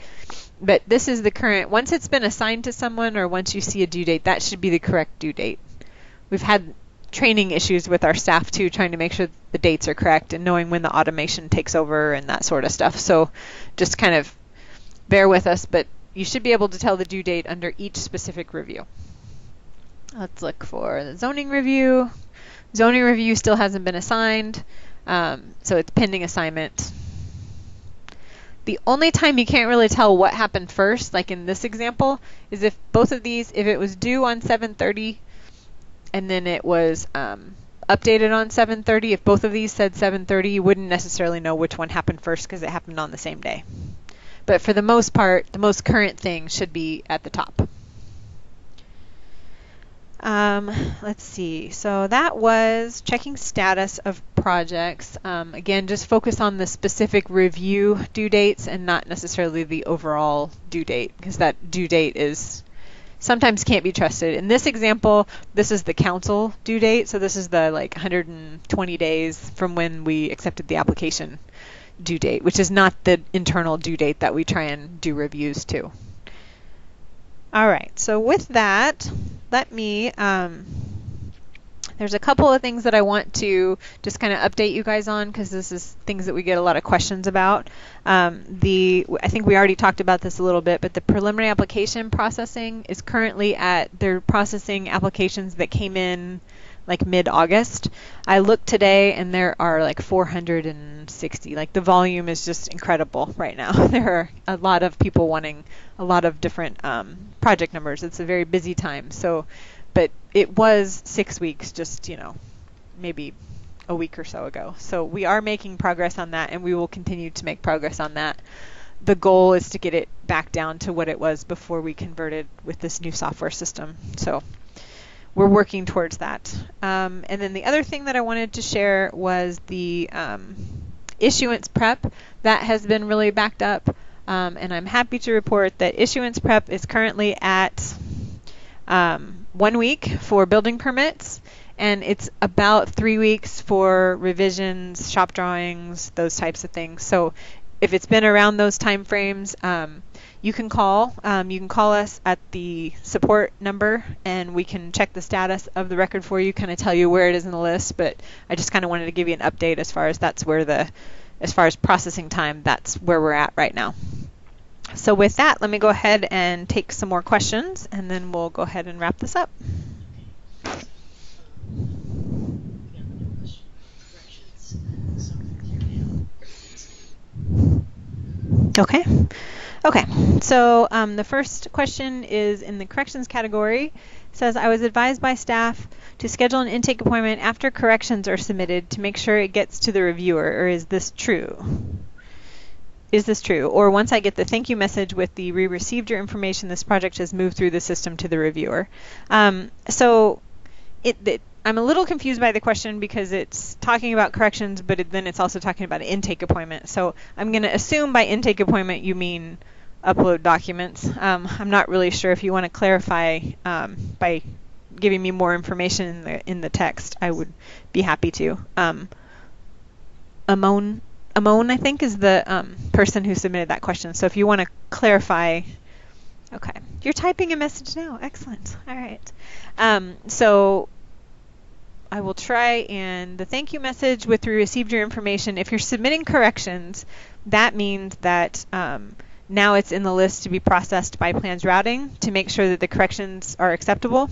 But this is the current. Once it's been assigned to someone, or once you see a due date, that should be the correct due date. We've had training issues with our staff too, trying to make sure the dates are correct and knowing when the automation takes over and that sort of stuff. So just kind of bear with us, but you should be able to tell the due date under each specific review. Let's look for the zoning review. Zoning review still hasn't been assigned, so it's pending assignment. The only time you can't really tell what happened first, like in this example, is if both of these, if it was due on 7:30 and then it was updated on 7:30, if both of these said 7:30, you wouldn't necessarily know which one happened first because it happened on the same day. But for the most part, the most current thing should be at the top. Let's see. So that was checking status of projects. Again, just focus on the specific review due dates and not necessarily the overall due date, because that due date is sometimes can't be trusted. In this example, this is the council due date. So this is the 120 days from when we accepted the application due date, which is not the internal due date that we try and do reviews to. All right, so with that, let me, there's a couple of things that I want to just kind of update you guys on, because this is things that we get a lot of questions about. I think we already talked about this a little bit, but the preliminary application processing is currently they're processing applications that came in like mid-August. I looked today and there are like 460. Like the volume is just incredible right now. There are a lot of people wanting a lot of different project numbers. It's a very busy time. So, but it was 6 weeks, just, maybe a week or so ago. So we are making progress on that, and we will continue to make progress on that. The goal is to get it back down to what it was before we converted with this new software system. So we're working towards that. And then the other thing that I wanted to share was the issuance prep. That has been really backed up, and I'm happy to report that issuance prep is currently at 1 week for building permits, and it's about 3 weeks for revisions, shop drawings, those types of things. So if it's been around those time frames, you can call. You can call us at the support number, and we can check the status of the record for you, kind of tell you where it is in the list. But I just kind of wanted to give you an update as far as as far as processing time, that's where we're at right now. So with that, let me go ahead and take some more questions, and then we'll go ahead and wrap this up. Okay. Okay, so the first question is in the corrections category. It says, I was advised by staff to schedule an intake appointment after corrections are submitted to make sure it gets to the reviewer, or is this true? Is this true? Or once I get the thank you message with the we received your information, this project has moved through the system to the reviewer. So I'm a little confused by the question because it's talking about corrections, but then it's also talking about an intake appointment. So I'm going to assume by intake appointment you mean upload documents. I'm not really sure. If you want to clarify by giving me more information in the text, I would be happy to. Amon, I think, is the person who submitted that question. So if you want to clarify, okay, you're typing a message now. Excellent. All right. So I will try, and the thank you message with we received your information. If you're submitting corrections, that means that now it's in the list to be processed by plans routing to make sure that the corrections are acceptable.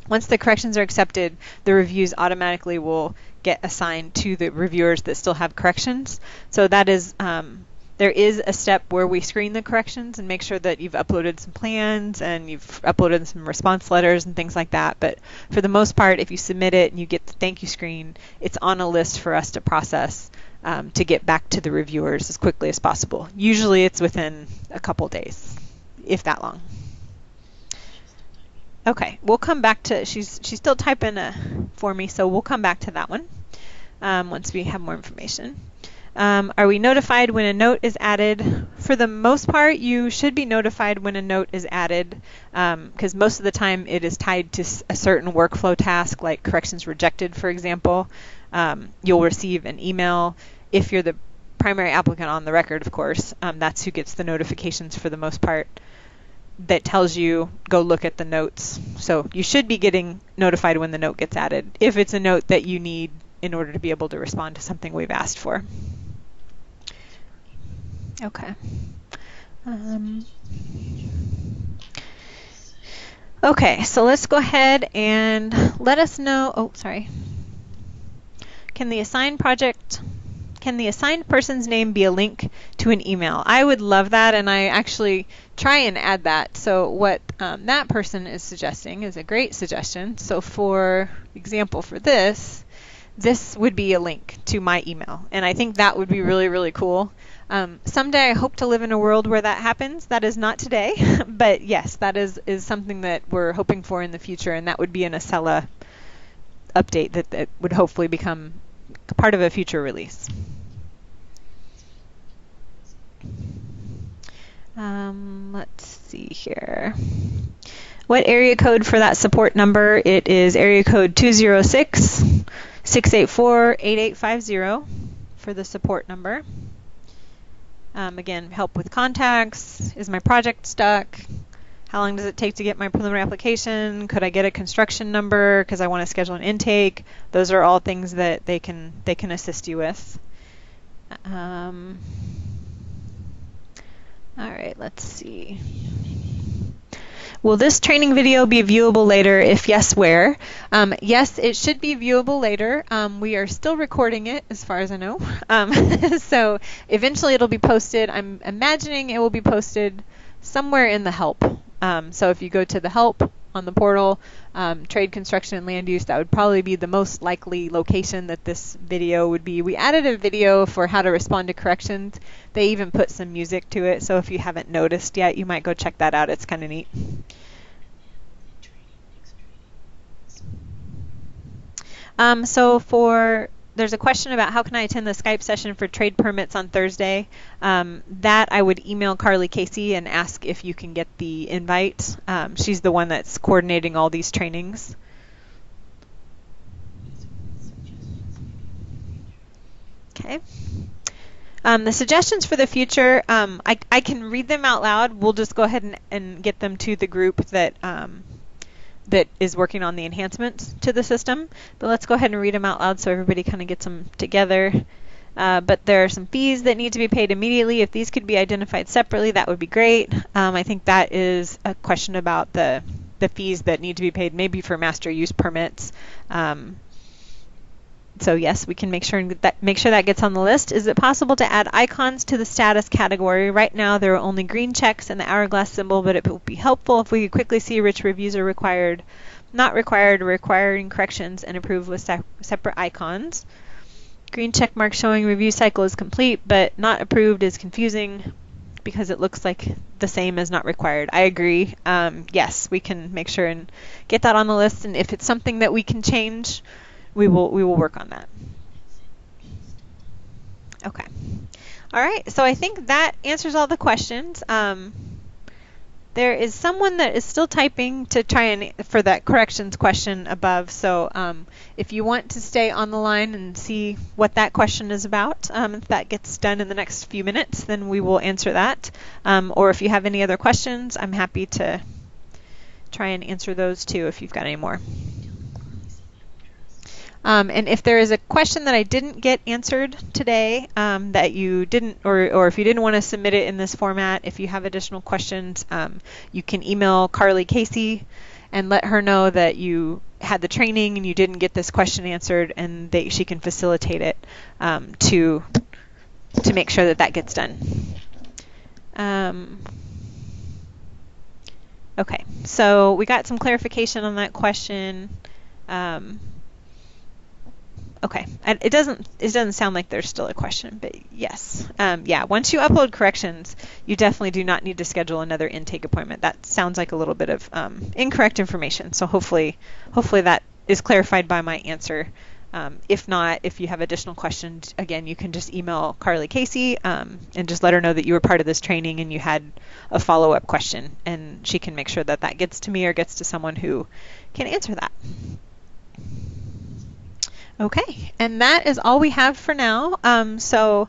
Once the corrections are accepted, the reviews automatically will get assigned to the reviewers that still have corrections. So that is, there is a step where we screen the corrections and make sure that you've uploaded some plans and you've uploaded some response letters and things like that. But for the most part, if you submit it and you get the thank you screen, it's on a list for us to process to get back to the reviewers as quickly as possible. Usually it's within a couple days, if that long. Okay, we'll come back to, she's still typing for me, so we'll come back to that one once we have more information. Are we notified when a note is added? For the most part, you should be notified when a note is added because most of the time it is tied to a certain workflow task, like corrections rejected, for example. You'll receive an email. If you're the primary applicant on the record, of course, that's who gets the notifications for the most part. That tells you, go look at the notes. So you should be getting notified when the note gets added, if it's a note that you need in order to be able to respond to something we've asked for. Okay. Okay, so let's go ahead and let us know, oh, sorry. Can the assigned person's name be a link to an email? I would love that, and I actually try and add that. So what that person is suggesting is a great suggestion. So for example, for this would be a link to my email, and I think that would be really, really cool. Someday I hope to live in a world where that happens. That is not today, but yes, that is something that we're hoping for in the future, and that would be an Accela update that would hopefully become part of a future release. Let's see here. What area code for that support number? It is area code 206-684-8850 for the support number. Again, help with contacts. Is my project stuck? How long does it take to get my preliminary application? Could I get a construction number because I want to schedule an intake? Those are all things that they can assist you with. All right, let's see. Will this training video be viewable later? If yes, where? Yes, it should be viewable later. We are still recording it, as far as I know. So eventually it'll be posted. I'm imagining it will be posted somewhere in the help. So if you go to the help on the portal, trade, construction, and land use, that would probably be the most likely location that this video would be. We added a video for how to respond to corrections. They even put some music to it, so if you haven't noticed yet, you might go check that out. It's kind of neat. There's a question about how can I attend the Skype session for trade permits on Thursday. That I would email Carly Casey and ask if you can get the invite. She's the one that's coordinating all these trainings. Okay. The suggestions for the future, I can read them out loud. We'll just go ahead and get them to the group that is working on the enhancements to the system. But let's go ahead and read them out loud so everybody kind of gets them together. But there are some fees that need to be paid immediately. If these could be identified separately, that would be great. I think that is a question about the fees that need to be paid, maybe for master use permits. So yes, we can make sure that gets on the list. Is it possible to add icons to the status category? Right now there are only green checks and the hourglass symbol, but it would be helpful if we could quickly see which reviews are required, not required, or requiring corrections, and approved with separate icons. Green check mark showing review cycle is complete, but not approved is confusing because it looks like the same as not required. I agree. Yes, we can make sure and get that on the list, and if it's something that we can change, we will work on that. Okay. All right. So I think that answers all the questions. There is someone that is still typing to try and for that corrections question above. So if you want to stay on the line and see what that question is about, if that gets done in the next few minutes, then we will answer that. Or if you have any other questions, I'm happy to try and answer those too if you've got any more. And if there is a question that I didn't get answered today that you didn't, or if you didn't want to submit it in this format, if you have additional questions, you can email Carly Casey and let her know that you had the training and you didn't get this question answered, and she can facilitate it to make sure that gets done. Okay, so we got some clarification on that question. Okay, it doesn't sound like there's still a question, but yes. Yeah, once you upload corrections, you definitely do not need to schedule another intake appointment. That sounds like a little bit of incorrect information, so hopefully that is clarified by my answer. If not, if you have additional questions, again, you can just email Carly Casey and just let her know that you were part of this training and you had a follow-up question, and she can make sure that gets to me or gets to someone who can answer that. Okay, and that is all we have for now. So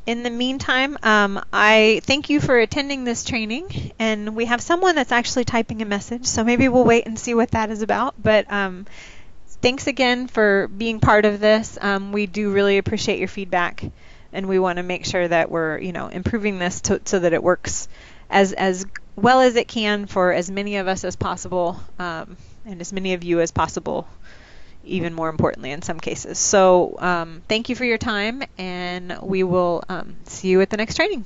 in the meantime, I thank you for attending this training, and we have someone that's actually typing a message, so maybe we'll wait and see what that is about. But thanks again for being part of this. We do really appreciate your feedback, and we want to make sure that we're improving this so that it works as well as it can for as many of us as possible, and as many of you as possible, even more importantly in some cases. So thank you for your time, and we will see you at the next training.